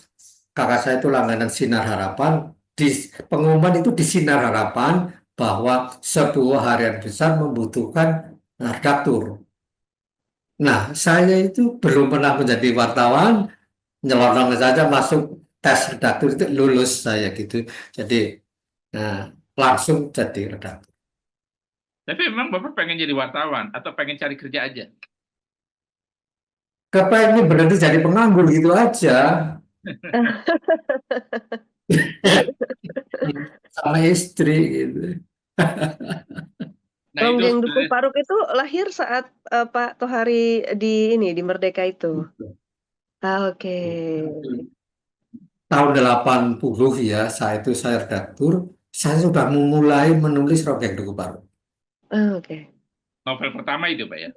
kakak saya itu langganan Sinar Harapan. Di pengumuman itu di Sinar Harapan bahwa sebuah harian besar membutuhkan redaktur. Nah, saya itu belum pernah menjadi wartawan, nyelonong saja masuk tes redaktur itu lulus saya gitu. Jadi, nah, langsung jadi redaktur. Tapi memang Bapak pengen jadi wartawan atau pengen cari kerja aja? Kepengen berhenti jadi penganggur gitu aja. sama istri gitu. Nah itu Ronggeng Dukuh sebenarnya Paruk itu lahir saat Pak Tohari di Merdeka itu. Ah, oke. Tahun 80 ya, saat itu saya redaktur, saya sudah memulai menulis Ronggeng Dukuh Paruk. Ah, oke. novel pertama itu Pak ya.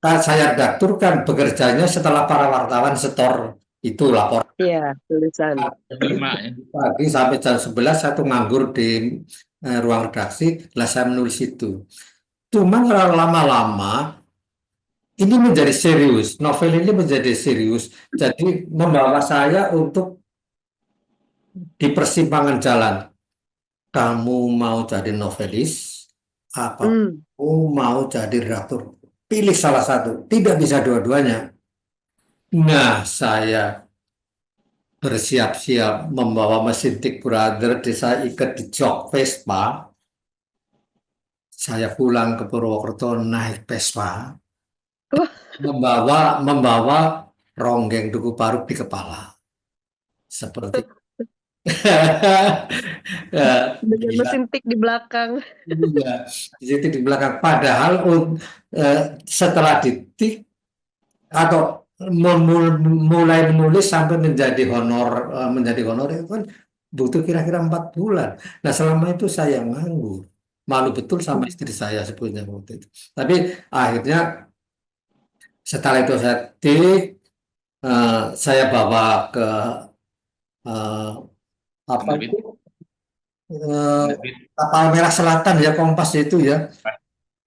Nah, saya redaktur kan bekerjanya setelah para wartawan setor itu lapor. Iya, tulisan. Jam 5 ya. Pagi sampai jam 11 saya tuh nganggur di ruang redaksi, lah saya menulis itu. Cuma kalau lama-lama ini menjadi serius, novel ini menjadi serius. Jadi membawa saya untuk di persimpangan jalan. Kamu mau jadi novelis, apa Hmm. kamu mau jadi redaktur? Pilih salah satu, tidak bisa dua-duanya. Nah, saya bersiap-siap membawa mesin Big Brother, saya ikat di jok Vespa. Saya pulang ke Purwokerto naik Vespa, Wah, membawa ronggeng Duku Paruk di kepala. Seperti ya, dengan gila. mesin tik di belakang. Iya, di situ di belakang. Padahal eh, setelah ditik atau mulai menulis sampai menjadi honor itu kan butuh kira-kira 4 bulan. Nah, selama itu saya nganggur. Malu betul sama istri saya sebetulnya waktu itu. Tapi akhirnya setelah itu saya tik, saya bawa ke eh, apa itu Penerbit, eh, penerbit kapal Merah Selatan ya, Kompas itu ya, Pak.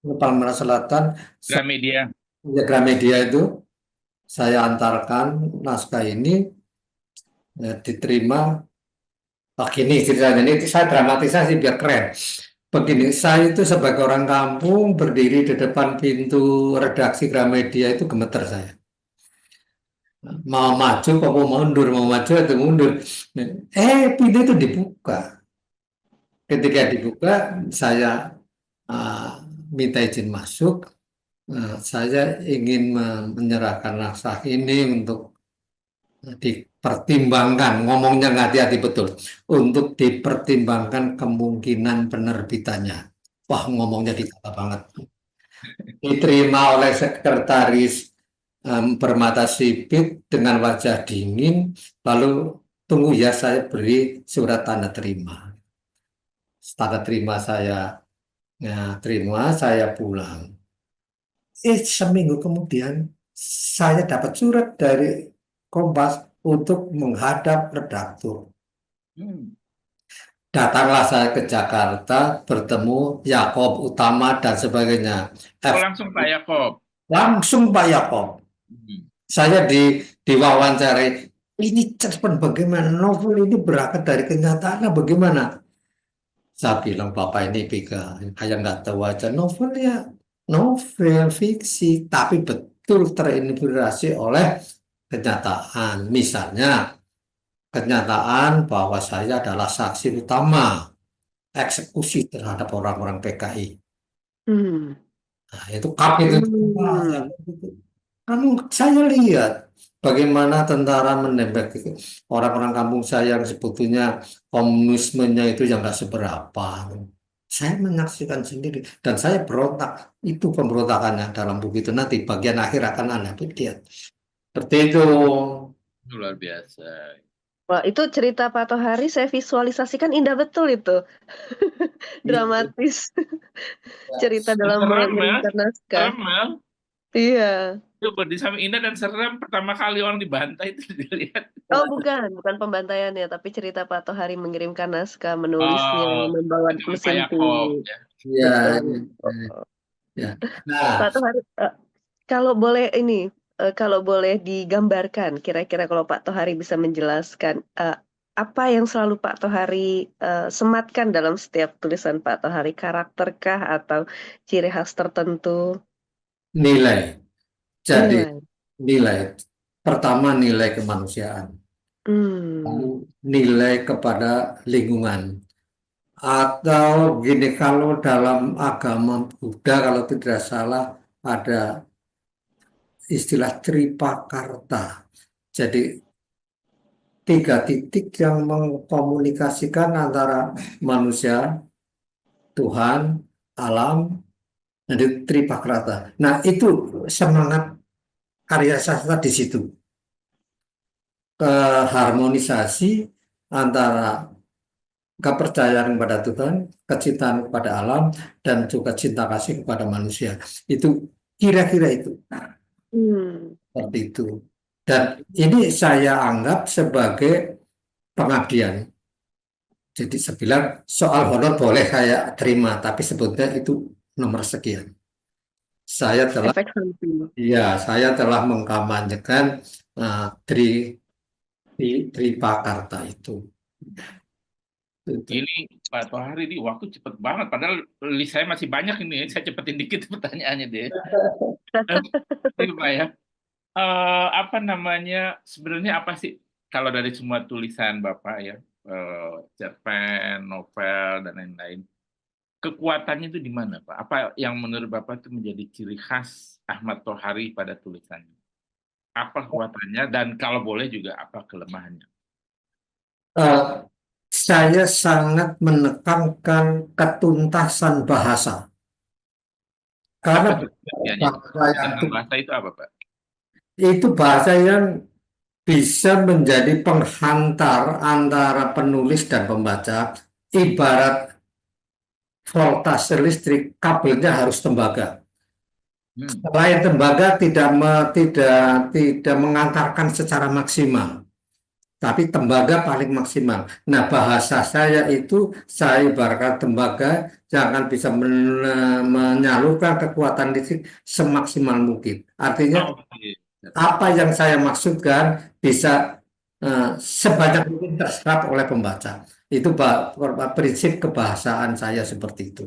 kapal Merah Selatan, Gramedia. ya, Gramedia itu saya antarkan naskah ini, diterima. Begini ceritanya, ini saya dramatisasi biar keren. Begini, saya itu sebagai orang kampung berdiri di depan pintu redaksi Gramedia itu gemeter saya. Mau maju kok mau mundur, mau maju atau mundur. Pintu itu dibuka. Ketika dibuka, saya uh, minta izin masuk. Saya ingin menyerahkan naskah ini untuk dipertimbangkan, ngomongnya nggak hati-hati betul, untuk dipertimbangkan kemungkinan penerbitannya. Wah, ngomongnya ditata banget. Diterima oleh sekretaris bermata sipit dengan wajah dingin, lalu tunggu ya saya beri surat tanda terima. Tanda terima saya, ya, terima, saya pulang. Seminggu kemudian saya dapat surat dari Kompas untuk menghadap redaktur. Hmm. Datanglah saya ke Jakarta, bertemu Yakob Utama dan sebagainya. Oh F, langsung Pak Yakob. langsung Pak Yakob. Hmm. Saya diwawancarai. Ini cerpen bagaimana? Novel ini berangkat dari kenyataan bagaimana? Saya bilang Bapak ini kayak nggak tahu aja, novel ya novel fiksi, tapi betul terinspirasi oleh kenyataan. Misalnya kenyataan bahwa saya adalah saksi utama eksekusi terhadap orang-orang PKI. Hmm. Nah, itu kap itu. Wah, ya, Hmm. itu. Kan saya lihat bagaimana tentara menembak itu orang-orang kampung saya yang sebetulnya komunismenya itu yang nggak seberapa. Saya menyaksikan sendiri dan saya berontak. Itu pemberontakannya dalam buku itu, nanti bagian akhir akan Anda lihat. Seperti itu. Luar biasa. Wah, itu cerita Pak Tohari saya visualisasikan indah betul itu. Itu. Dramatis. Ya. Cerita Dan dalam serem ya. mengirimkan naskah. Serem ya. Iya. Itu berdisami indah dan serem. Pertama kali orang dibantai itu dilihat. Oh, bukan pembantaiannya, tapi cerita Pak Tohari mengirimkan naskah, menulisnya, Oh, membawa itu Pak mesin Yakob tik. ya. Ya, Betul. ya, ya. Pak Nah, Tohari, kalau boleh ini, kalau boleh digambarkan, kira-kira kalau Pak Tohari bisa menjelaskan apa yang selalu Pak Tohari sematkan dalam setiap tulisan Pak Tohari, karakterkah atau ciri khas tertentu? nilai. Jadi Nilai. nilai. Pertama nilai kemanusiaan. Lalu Hmm. nilai kepada lingkungan. Atau gini, kalau dalam agama Buddha kalau tidak salah ada istilah Tripakarta. Jadi tiga titik yang mengkomunikasikan antara manusia, Tuhan, alam, dan itu Tripakrata. Nah, itu semangat karya sastra di situ. Harmonisasi antara kepercayaan kepada Tuhan, kecintaan kepada alam, dan juga cinta kasih kepada manusia. Itu kira-kira itu, Hmm. seperti itu. Dan ini saya anggap sebagai pengabdian. Jadi sebilang soal honor boleh saya terima, tapi sebetulnya itu nomor sekian. Saya telah, Efek samping. ya, saya telah mengkampanyekan Tri, Tripakarta itu. Itu. Ini Pak Tohari ini waktu cepet banget, padahal list saya masih banyak ini. Saya cepetin dikit pertanyaannya deh. Ini Pak ya. Apa namanya? Sebenarnya apa sih kalau dari semua tulisan Bapak ya, cerpen, novel dan lain-lain, kekuatannya itu di mana Pak? Apa yang menurut Bapak itu menjadi ciri khas Ahmad Tohari pada tulisannya? Apa kekuatannya dan kalau boleh juga apa kelemahannya? Eh, saya sangat menekankan ketuntasan bahasa. Karena Apa itu pengertiannya itu Pak? bahasa yang Tentang bahasa itu apa Pak? itu bahasa yang bisa menjadi penghantar antara penulis dan pembaca. Ibarat voltase listrik, kabelnya harus tembaga. Hmm. Selain tembaga tidak mengantarkan secara maksimal, tapi tembaga paling maksimal. Nah, bahasa saya itu saya ibaratkan tembaga yang akan bisa menyalurkan kekuatan listrik semaksimal mungkin. Artinya Oh, iya. apa yang saya maksudkan bisa sebanyak mungkin terserap oleh pembaca. Itu prinsip kebahasaan saya seperti itu.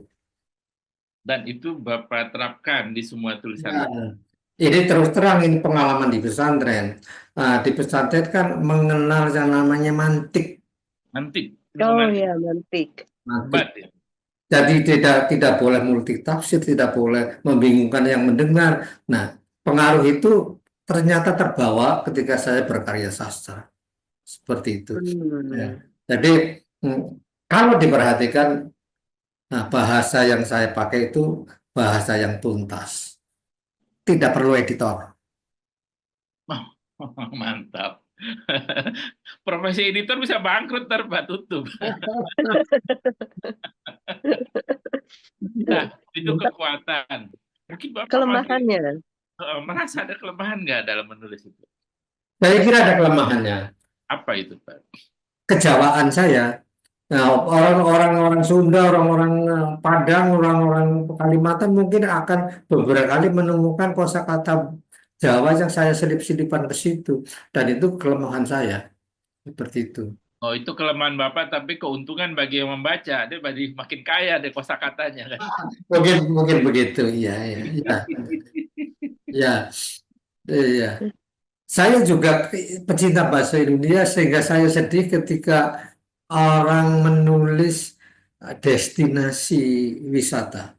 Dan itu Bapak terapkan di semua tulisan Ya. Bapak. Ini terus terang ini pengalaman di pesantren. Di pesantren kan mengenal yang namanya mantik. Nanti, Oh nanti ya, mantik. Mantik. debat ya. Jadi tidak boleh multitafsir, tidak boleh membingungkan yang mendengar. Nah, pengaruh itu ternyata terbawa ketika saya berkarya sastra. Seperti itu. Ya. Hmm. Jadi mm, kalau diperhatikan, nah, bahasa yang saya pakai itu bahasa yang tuntas. Tidak perlu editor. Oh, mantap. Profesi editor bisa bangkrut ntar Pak tutup. Nah, itu kekuatan. Mungkin Bapak masih Kelemahannya. merasa ada kelemahan nggak dalam menulis itu? Saya kira ada kelemahannya. Apa itu Pak? Kejawaan saya. Nah, orang-orang Sunda, orang-orang Padang, orang-orang Kalimantan mungkin akan beberapa kali menemukan kosakata Jawa yang saya selip-selipan ke situ. Dan itu kelemahan saya. Seperti itu. Oh, itu kelemahan Bapak, tapi keuntungan bagi yang membaca. Dia jadi makin kaya deh kosakatanya kan. Mungkin begitu. Iya, iya, iya. Iya, iya. Saya juga pecinta bahasa Indonesia sehingga saya sedih ketika orang menulis destinasi wisata.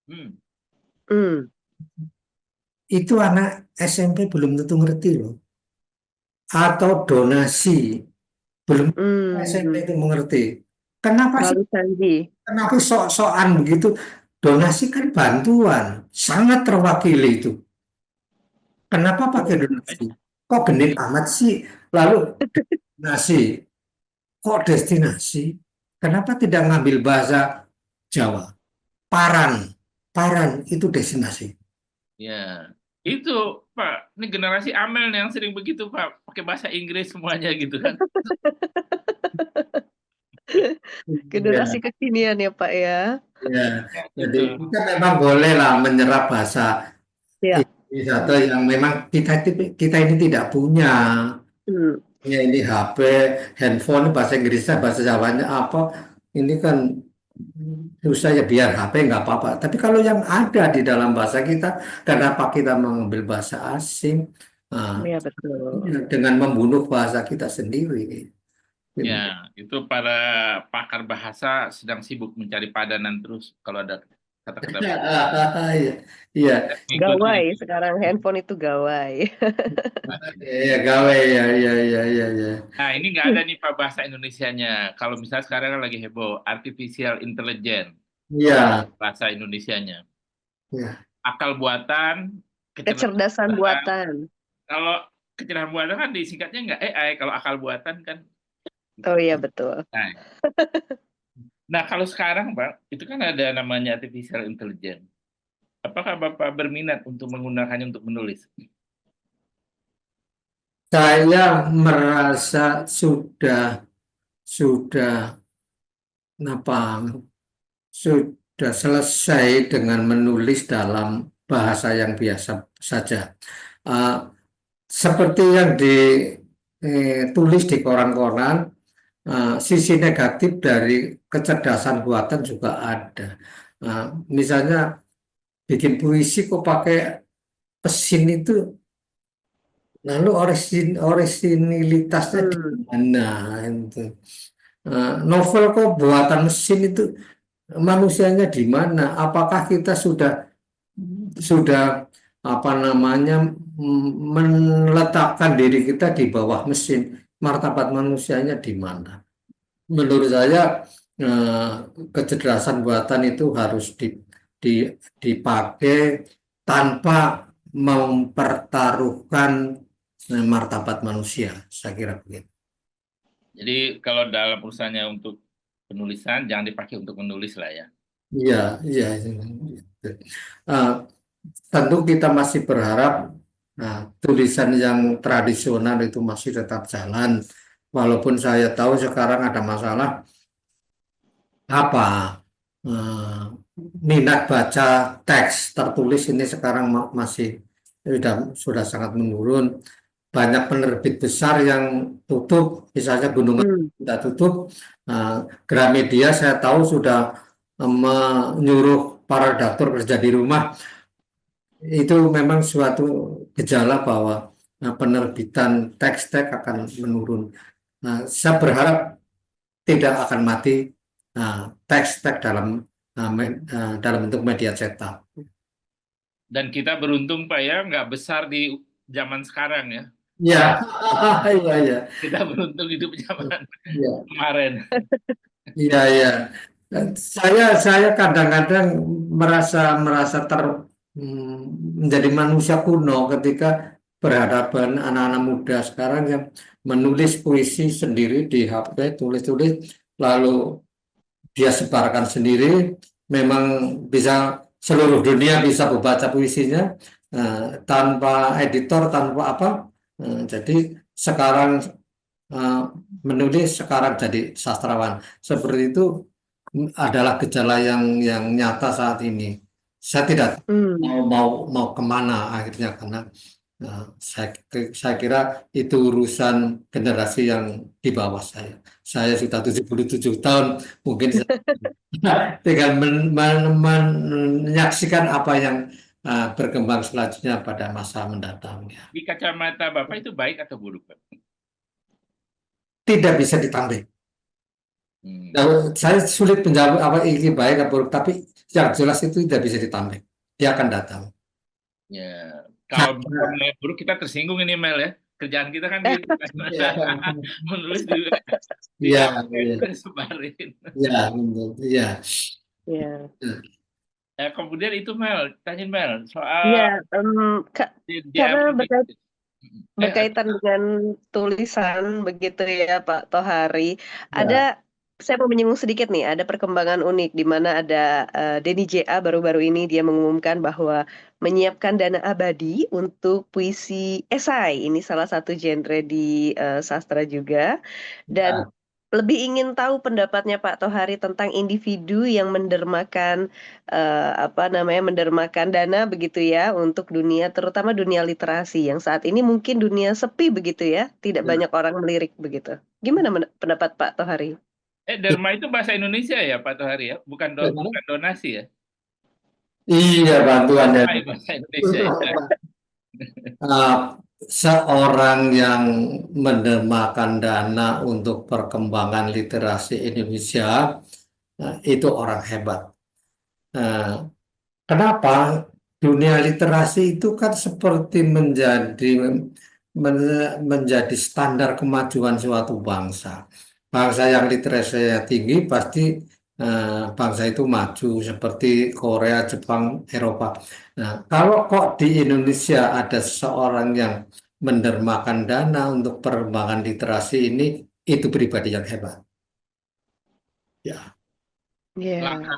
Hmm. Hmm. Itu anak SMP belum tentu ngerti loh. Atau donasi, belum SMP Hmm. itu mengerti. Kenapa sih? Terlalu canggih. Kenapa sok-sokan begitu? Donasi kan bantuan, sangat terwakili itu. Kenapa pakai donasi? Kok genit amat sih? Lalu donasi, kok destinasi? Kenapa tidak ngambil bahasa Jawa? Paran, paran itu destinasi. Ya, itu Pak. Ini generasi Amel nih yang sering begitu Pak, pakai bahasa Inggris semuanya gitu kan. Generasi Ya, kekinian ya Pak ya. ya. Ya, Jadi itu. kita memang boleh lah menyerap bahasa Ya. Inggris atau yang memang kita ini tidak punya. Hmm. Ya ini HP, handphone, bahasa Inggrisnya, bahasa Jawanya apa? Ini kan susah ya biar HP nggak apa-apa. Tapi kalau yang ada di dalam bahasa kita, kenapa kita mengambil bahasa asing? Nah, Ya betul. dengan membunuh bahasa kita sendiri. Ya, itu para pakar bahasa sedang sibuk mencari padanan terus kalau ada kata-kata Iya, iya, mengikuti. Gawai, sekarang handphone itu gawai. iya, gawe, ya, iya, iya, iya, iya. Nah, ini nggak ada nih Pak bahasa Indonesianya. Kalau misalnya sekarang kan lagi heboh, artificial intelligence. Coba Iya, bahasa Indonesianya. iya. Akal buatan, kecerdasan Kecerdasan buatan. buatan. Kalau kecerdasan buatan kan disingkatnya nggak AI. Kalau akal buatan kan. Oh iya betul. Nah, nah, kalau sekarang Pak, itu kan ada namanya artificial intelligence. Apakah Bapak berminat untuk menggunakannya untuk menulis? Saya merasa sudah apa sudah selesai dengan menulis dalam bahasa yang biasa saja. Eh, Seperti yang ditulis di koran-koran, sisi negatif dari kecerdasan buatan juga ada. Misalnya bikin puisi kok pakai mesin itu, lalu orisinilitasnya di Hmm. mana? Itu. Novel kok buatan mesin itu, manusianya di mana? Apakah kita sudah apa namanya meletakkan diri kita di bawah mesin? Martabat manusianya di mana? Menurut saya eh, kecerdasan buatan itu harus di- dipakai tanpa mempertaruhkan martabat manusia. Saya kira begitu. Jadi kalau dalam urusannya untuk penulisan, jangan dipakai untuk menulis lah ya. Iya, iya. Eh, Tentu kita masih berharap tulisan yang tradisional itu masih tetap jalan. Walaupun saya tahu sekarang ada masalah apa eh, minat baca teks tertulis ini sekarang masih sudah sangat menurun. Banyak penerbit besar yang tutup, misalnya Gunung Hmm. sudah tutup. Nah, Gramedia saya tahu sudah menyuruh para redaktur kerja di rumah. Itu memang suatu gejala bahwa penerbitan teks-teks akan menurun. Nah, saya berharap tidak akan mati teks-teks dalam bentuk media cetak. Dan kita beruntung Pak ya, nggak besar di zaman sekarang ya. Ya, Kalau iya, iya, kita beruntung hidup zaman iya, kemarin. iya, iya. Saya kadang-kadang merasa merasa menjadi manusia kuno ketika berhadapan anak-anak muda sekarang yang menulis puisi sendiri di HP, tulis-tulis, lalu dia sebarkan sendiri, memang bisa seluruh dunia bisa membaca puisinya tanpa editor, tanpa apa. Jadi sekarang eh, menulis, sekarang jadi sastrawan. Seperti itu adalah gejala yang nyata saat ini. Saya tidak Hmm. mau kemana akhirnya karena saya kira itu urusan generasi yang di bawah saya. Saya sudah 77 tahun, mungkin tinggal menyaksikan apa yang berkembang selanjutnya pada masa mendatang. Ya. Di kacamata Bapak itu baik atau buruk Pak? Tidak bisa ditambah. Hmm. Nah, saya sulit menjawab apa ini baik atau buruk, tapi yang jelas itu tidak bisa ditambah. Dia akan datang. Ya, kalau buruk kita tersinggung ini Mel ya. Kerjaan kita kan gitu. Iya, Menulis di iya, HP iya, sebarin. iya, iya. Ya. Ya, kemudian itu Mel, tanya Mel soal Ya, di karena aplikasi. berkaitan dengan tulisan begitu ya Pak Tohari. Ada, Ya. saya mau menyinggung sedikit nih, ada perkembangan unik di mana ada Denny JA baru-baru ini dia mengumumkan bahwa menyiapkan dana abadi untuk puisi esai. Ini salah satu genre di sastra juga. Dan Ya. lebih ingin tahu pendapatnya Pak Tohari tentang individu yang mendermakan apa namanya mendermakan dana begitu ya untuk dunia terutama dunia literasi yang saat ini mungkin dunia sepi begitu ya, tidak banyak orang melirik begitu. Gimana pendapat Pak Tohari? Derma itu bahasa Indonesia ya Pak Tohari ya, bukan donasi ya. Iya, bantuan ya. Bahasa Indonesia ya. Uh, Seorang yang menermakan dana untuk perkembangan literasi Indonesia itu orang hebat. Kenapa? Dunia literasi itu kan seperti menjadi standar kemajuan suatu bangsa. Bangsa yang literasinya tinggi pasti bangsa itu maju seperti Korea, Jepang, Eropa. Nah, kalau kok di Indonesia ada seseorang yang mendermakan dana untuk pengembangan literasi ini, itu pribadi yang hebat. Ya, Langka,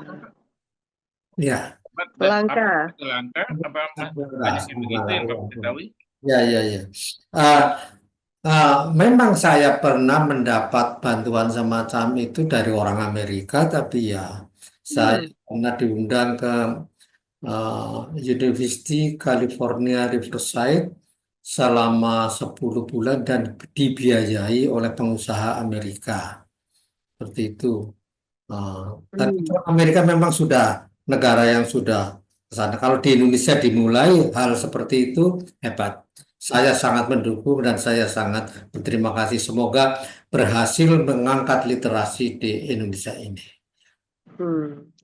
Ya, ya. apa langka. itu langka? Apa Nah, banyak yang begitu yang Bapak ketahui? ya, ya, ya. Ah, memang saya pernah mendapat bantuan semacam itu dari orang Amerika, tapi ya saya Hmm. pernah diundang ke University California Riverside selama 10 bulan dan dibiayai oleh pengusaha Amerika. Seperti itu. Uh, dan itu Hmm. Amerika memang sudah negara yang sudah ke sana. Kalau di Indonesia dimulai hal seperti itu hebat. Saya sangat mendukung dan saya sangat berterima kasih. Semoga berhasil mengangkat literasi di Indonesia ini.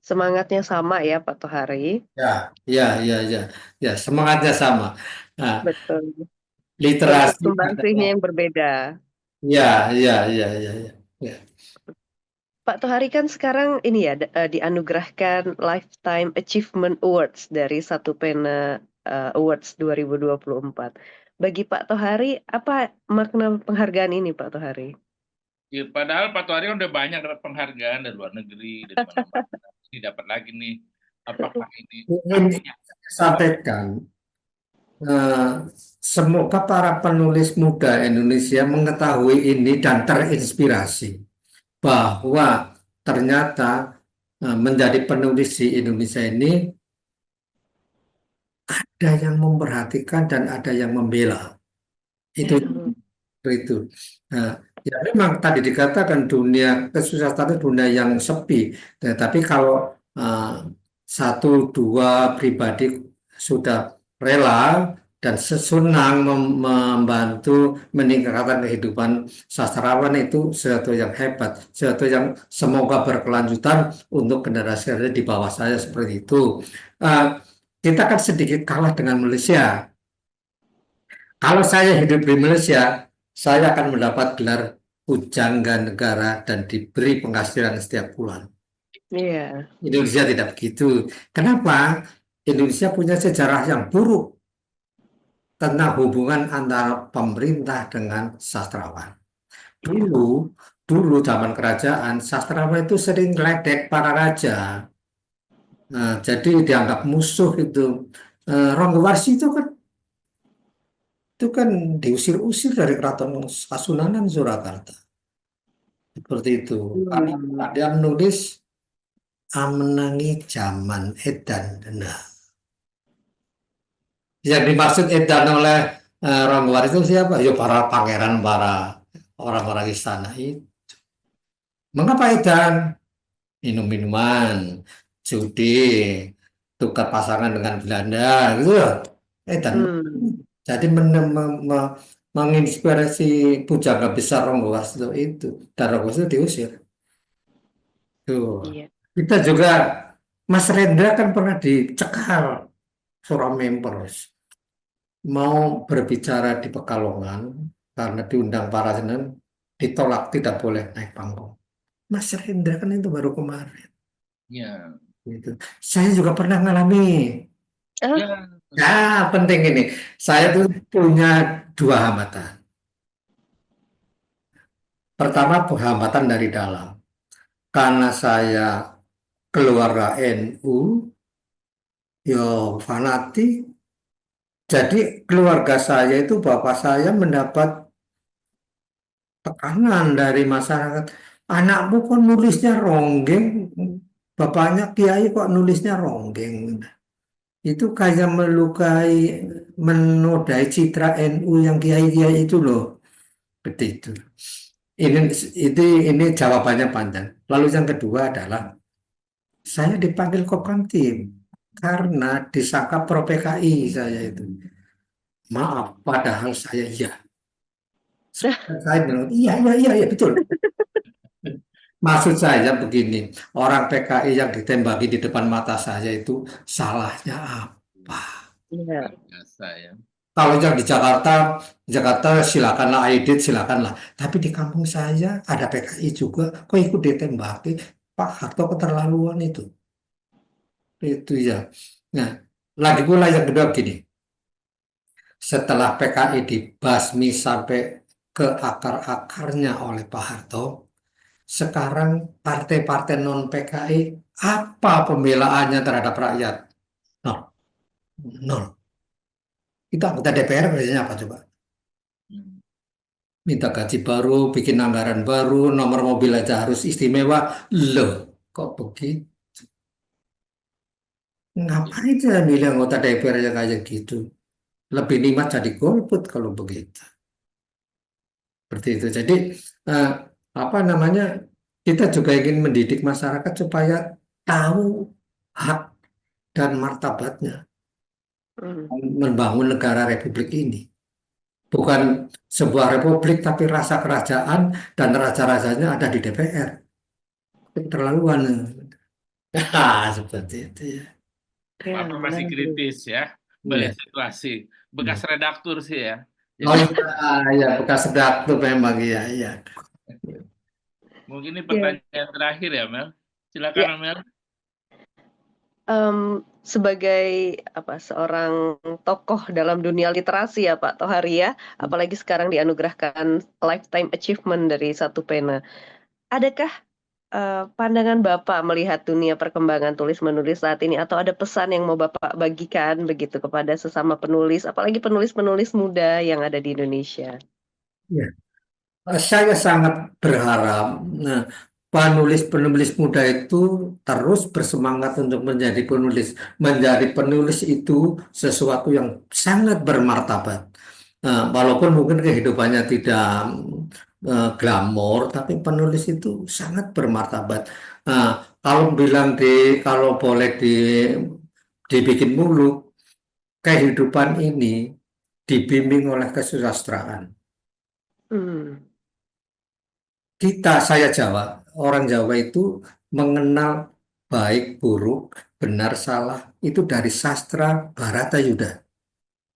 Semangatnya sama ya Pak Tohari. Ya, ya, ya, ya, ya. Semangatnya sama. Nah, Betul. Bentuk literasi sumbangsihnya adalah yang berbeda. ya, ya, ya, ya, ya. Ya. Pak Tohari kan sekarang ini ya dianugerahkan Lifetime Achievement Awards dari Satu Pena Awards 2024. Bagi Pak Tohari, apa makna penghargaan ini Pak Tohari? Ya, padahal Pak Tuari udah banyak dapat penghargaan dari luar negeri, dari mana-mana. Ini dapat lagi nih. Apakah ini Ini artinya? saya sampaikan. Eh, Semoga para penulis muda Indonesia mengetahui ini dan terinspirasi bahwa ternyata menjadi penulis di Indonesia ini ada yang memperhatikan dan ada yang membela. Itu Hmm. itu. Nah, ya memang tadi dikatakan dunia kesusahan itu dunia yang sepi. Tapi kalau eh, satu dua pribadi sudah rela dan sesunang membantu meningkatkan kehidupan sastrawan itu sesuatu yang hebat, sesuatu yang semoga berkelanjutan untuk generasi di bawah saya seperti itu. Eh, kita kan sedikit kalah dengan Malaysia. Kalau saya hidup di Malaysia, saya akan mendapat gelar pujangga negara dan diberi penghasilan setiap bulan. Iya. Indonesia tidak begitu. Kenapa? Indonesia punya sejarah yang buruk tentang hubungan antara pemerintah dengan sastrawan. Dulu, dulu zaman kerajaan, sastrawan itu sering ledek para raja. Nah, jadi dianggap musuh itu. Ronggowarsi itu kan diusir-usir dari Keraton Kasunanan Surakarta. Seperti itu. Karena Hmm. dia menulis Amenangi Zaman Edan. Nah, yang dimaksud Edan oleh Ronggowarsih itu siapa? Ya para pangeran, para orang-orang istana itu. Mengapa Edan? Minum-minuman, judi, tukar pasangan dengan Belanda, gitu loh. Edan. Hmm. Jadi menginspirasi pujangga besar Ronggowarsih itu. Dan Ronggowarsih diusir. Tuh. Iya. Kita juga Mas Rendra kan pernah dicekal Suramempers mau berbicara di Pekalongan karena diundang para senen ditolak tidak boleh naik panggung. Mas Rendra kan itu baru kemarin. Ya, Gitu. Saya juga pernah ngalami. Ah, ya, Ya penting ini. Saya tuh punya dua hambatan. Pertama hambatan dari dalam. Karena saya keluarga NU, yo fanatik. Jadi keluarga saya itu bapak saya mendapat tekanan dari masyarakat. Anakmu kok nulisnya ronggeng, bapaknya kiai kok nulisnya ronggeng. Itu kayak melukai, menodai citra NU yang kiai-kiai itu loh. Seperti itu. Ini, ini jawabannya panjang. Lalu yang kedua adalah saya dipanggil Kopkamtim karena disangka pro PKI saya itu. Maaf, padahal saya iya. Saya bilang, iya, iya, iya, iya, betul. maksud saya begini, orang PKI yang ditembaki di depan mata saya itu salahnya apa? Iya. Luar biasa ya. Kalau yang di Jakarta silakanlah Aidit, silakanlah. Tapi di kampung saya ada PKI juga, kok ikut ditembaki? Pak Harto keterlaluan itu ya. Nah, lagi pula yang kedua begini, setelah PKI dibasmi sampai ke akar-akarnya oleh Pak Harto, sekarang partai-partai non PKI apa pembelaannya terhadap rakyat? Nol, nol. Itu anggota DPR biasanya apa coba? Hmm. Minta gaji baru, bikin anggaran baru, nomor mobil aja harus istimewa. Loh, kok begitu? Ngapain saya milih anggota DPR yang kayak gitu? Lebih nikmat jadi golput kalau begitu. Seperti itu. Jadi, eh, apa namanya, kita juga ingin mendidik masyarakat supaya tahu hak dan martabatnya Hmm. membangun negara republik ini. Bukan sebuah republik, tapi rasa kerajaan dan raja-rajanya ada di DPR. Itu keterlaluan. Seperti itu ya. Ya, Bapak masih menarik. kritis ya, Iya. melihat situasi. Bekas Iya. redaktur sih ya. Oh Jadi iya, bekas sedap tuh memang iya, iya. mungkin ini Ya. pertanyaan terakhir ya, Mel. Silakan, Ya, Mel. sebagai seorang tokoh dalam dunia literasi ya Pak Tohari ya, apalagi sekarang dianugerahkan Lifetime Achievement dari Satu Pena. Adakah pandangan Bapak melihat dunia perkembangan tulis-menulis saat ini atau ada pesan yang mau Bapak bagikan begitu kepada sesama penulis, apalagi penulis-penulis muda yang ada di Indonesia? Iya. Saya sangat berharap nah, penulis-penulis muda itu terus bersemangat untuk menjadi penulis. Menjadi penulis itu sesuatu yang sangat bermartabat. Nah, walaupun mungkin kehidupannya tidak glamor, tapi penulis itu sangat bermartabat. Nah, kalau boleh dibikin muluk, kehidupan ini dibimbing oleh kesusastraan. Hmm. Saya Jawa, orang Jawa itu mengenal baik, buruk, benar, salah, itu dari sastra Bharatayuda.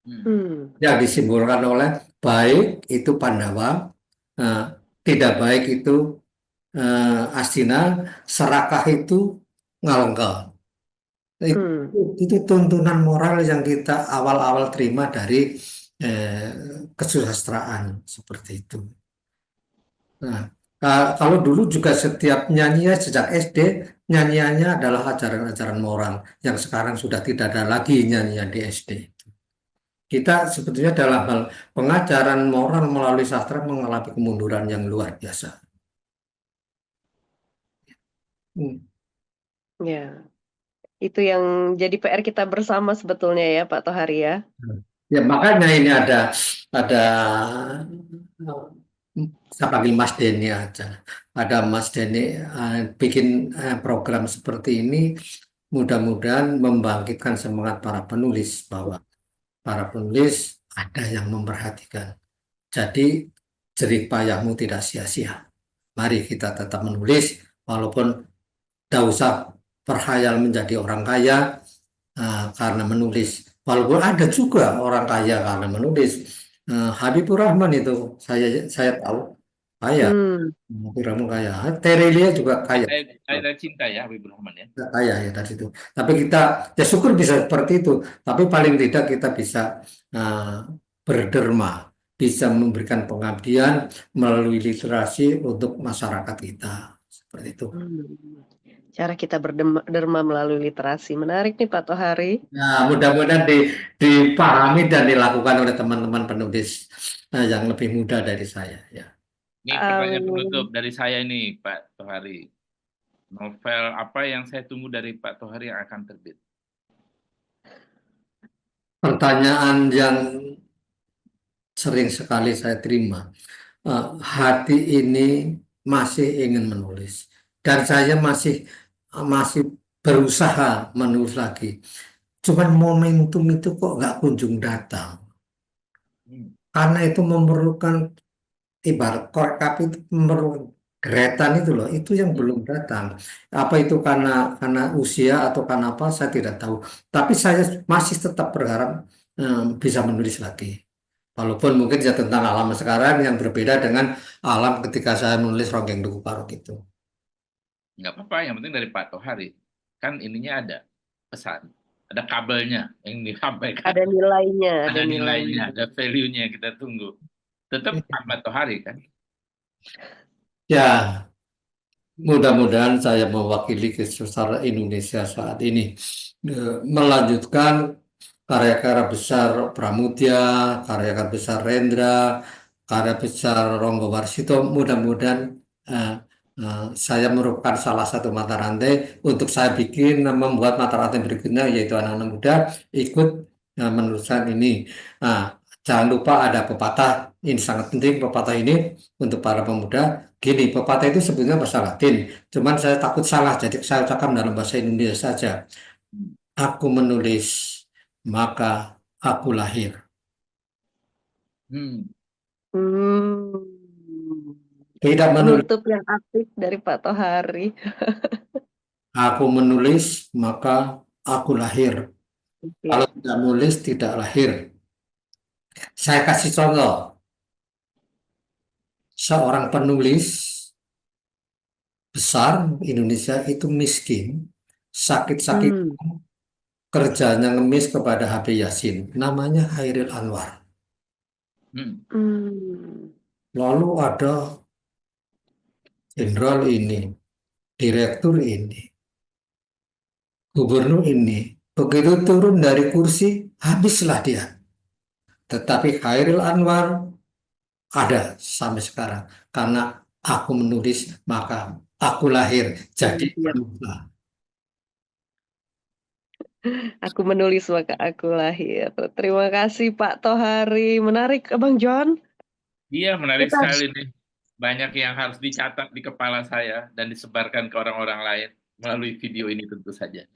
Hmm. Hmm. Yang disimbolkan oleh baik itu Pandawa, eh, tidak baik itu Astina, serakah itu Ngalengka. Hmm. Itu tuntunan moral yang kita awal-awal terima dari kesusastraan seperti itu. Nah, kalau dulu juga setiap nyanyian sejak SD, nyanyiannya adalah ajaran-ajaran moral yang sekarang sudah tidak ada lagi nyanyian di SD. Kita sebetulnya dalam hal pengajaran moral melalui sastra mengalami kemunduran yang luar biasa. Hmm. Ya, itu yang jadi PR kita bersama sebetulnya ya Pak Tohari ya. Ya makanya ini ada saya panggil Mas Denny aja. Ada Mas Denny bikin program seperti ini, mudah-mudahan membangkitkan semangat para penulis bahwa para penulis ada yang memperhatikan. Jadi jerih payahmu tidak sia-sia. Mari kita tetap menulis walaupun tidak usah berkhayal menjadi orang kaya karena menulis. Walaupun ada juga orang kaya karena menulis. Habibur Rahman itu saya tahu kaya. Hmm. Habibur Rahman kaya. Terelia juga kaya. Ada cinta ya, Habibur Rahman ya. Kaya ya dari itu. Tapi kita ya syukur bisa seperti itu. Tapi paling tidak kita bisa berderma, bisa memberikan pengabdian melalui literasi untuk masyarakat kita. Seperti itu. Cara kita berderma melalui literasi. Menarik nih Pak Tohari. Nah, mudah-mudahan dipahami dan dilakukan oleh teman-teman penulis yang lebih muda dari saya. Ya. Ini pertanyaan penutup dari saya ini, Pak Tohari. Novel apa yang saya tunggu dari Pak Tohari yang akan terbit? Pertanyaan yang sering sekali saya terima. Hati ini masih ingin menulis dan saya masih berusaha menulis lagi. Cuman momentum itu kok nggak kunjung datang. Karena itu memerlukan ibarat korek api itu memerlukan Gretan itu loh, itu yang belum datang. Apa itu karena usia atau karena apa, saya tidak tahu. Tapi saya masih tetap berharap bisa menulis lagi. Walaupun mungkin ya tentang alam sekarang yang berbeda dengan alam ketika saya menulis Ronggeng Duku Paruk itu. Nggak apa-apa, yang penting dari Pak Tohari. Kan ininya ada pesan, ada kabelnya yang disampaikan, Ada nilainya, ada ada nilainya, nilainya. ada value-nya yang kita tunggu. Tetap Pak Tohari kan? Ya, mudah-mudahan saya mewakili keseluruhan Indonesia saat ini. Melanjutkan karya-karya besar Pramudia, karya-karya besar Rendra, karya besar Ronggo Warsito. Mudah-mudahan eh, saya merupakan salah satu mata rantai untuk saya bikin membuat mata rantai berikutnya, yaitu anak-anak muda ikut meneruskan ini. Nah, jangan lupa ada pepatah, ini sangat penting pepatah ini untuk para pemuda. Gini, pepatah itu sebenarnya bahasa Latin, cuman saya takut salah, jadi saya ucapkan dalam bahasa Indonesia saja. Aku menulis, maka aku lahir. Hmm. Hmm. Tidak menulis, Penutup yang aktif dari Pak Tohari. aku menulis, maka aku lahir. Oke. Kalau tidak menulis, tidak lahir. Saya kasih contoh, seorang penulis besar Indonesia itu miskin, sakit-sakit, Hmm. kerjanya ngemis kepada HP Yasin. Namanya Hairil Anwar. Hmm. Hmm. Lalu ada jenderal ini, direktur ini, gubernur ini. Begitu turun dari kursi, habislah dia. Tetapi Hairil Anwar ada sampai sekarang. Karena aku menulis, maka aku lahir. Jadi Iya. berubah. Aku menulis maka aku lahir. Terima kasih Pak Tohari. Menarik, Bang John. Iya, menarik Kita sekali nih. Banyak yang harus dicatat di kepala saya dan disebarkan ke orang-orang lain melalui video ini tentu saja.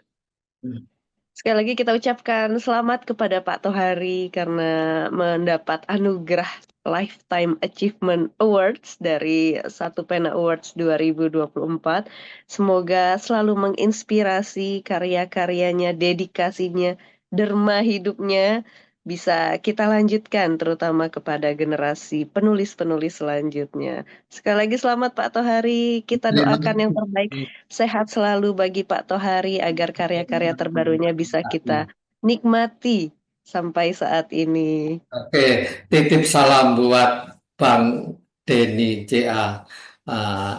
sekali lagi kita ucapkan selamat kepada Pak Tohari karena mendapat anugerah Lifetime Achievement Awards dari Satu Pena Awards 2024. Semoga selalu menginspirasi karya-karyanya, dedikasinya, derma hidupnya bisa kita lanjutkan terutama kepada generasi penulis-penulis selanjutnya. Sekali lagi selamat Pak Tohari, kita Terima doakan yang terbaik. kasih. Sehat selalu bagi Pak Tohari agar karya-karya terbarunya bisa kita nikmati sampai saat ini. Oke, titip salam buat Bang Denny CA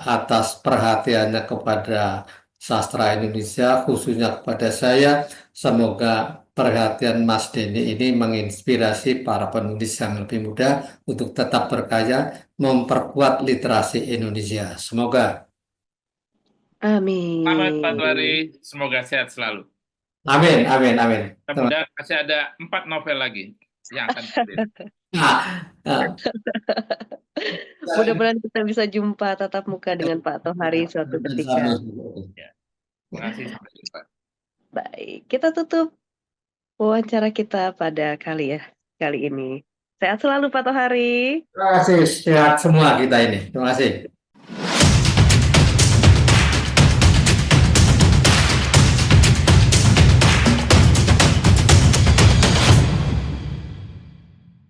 atas perhatiannya kepada sastra Indonesia, khususnya kepada saya. Semoga perhatian Mas Denny ini menginspirasi para penulis yang lebih muda untuk tetap berkarya, memperkuat literasi Indonesia. Semoga. Selamat Pak Tuari, Amin. semoga sehat selalu. Amin, amin, amin. Mudah-mudahan masih ada 4 novel lagi yang akan terbit. Nah, nah, Mudah-mudahan kita bisa jumpa tatap muka dengan Pak Tohari suatu ketika. Ya, terima kasih, sampai jumpa. Baik, kita tutup wawancara kita pada kali ini. Sehat selalu Pak Tohari. terima kasih, sehat semua kita ini. Terima kasih.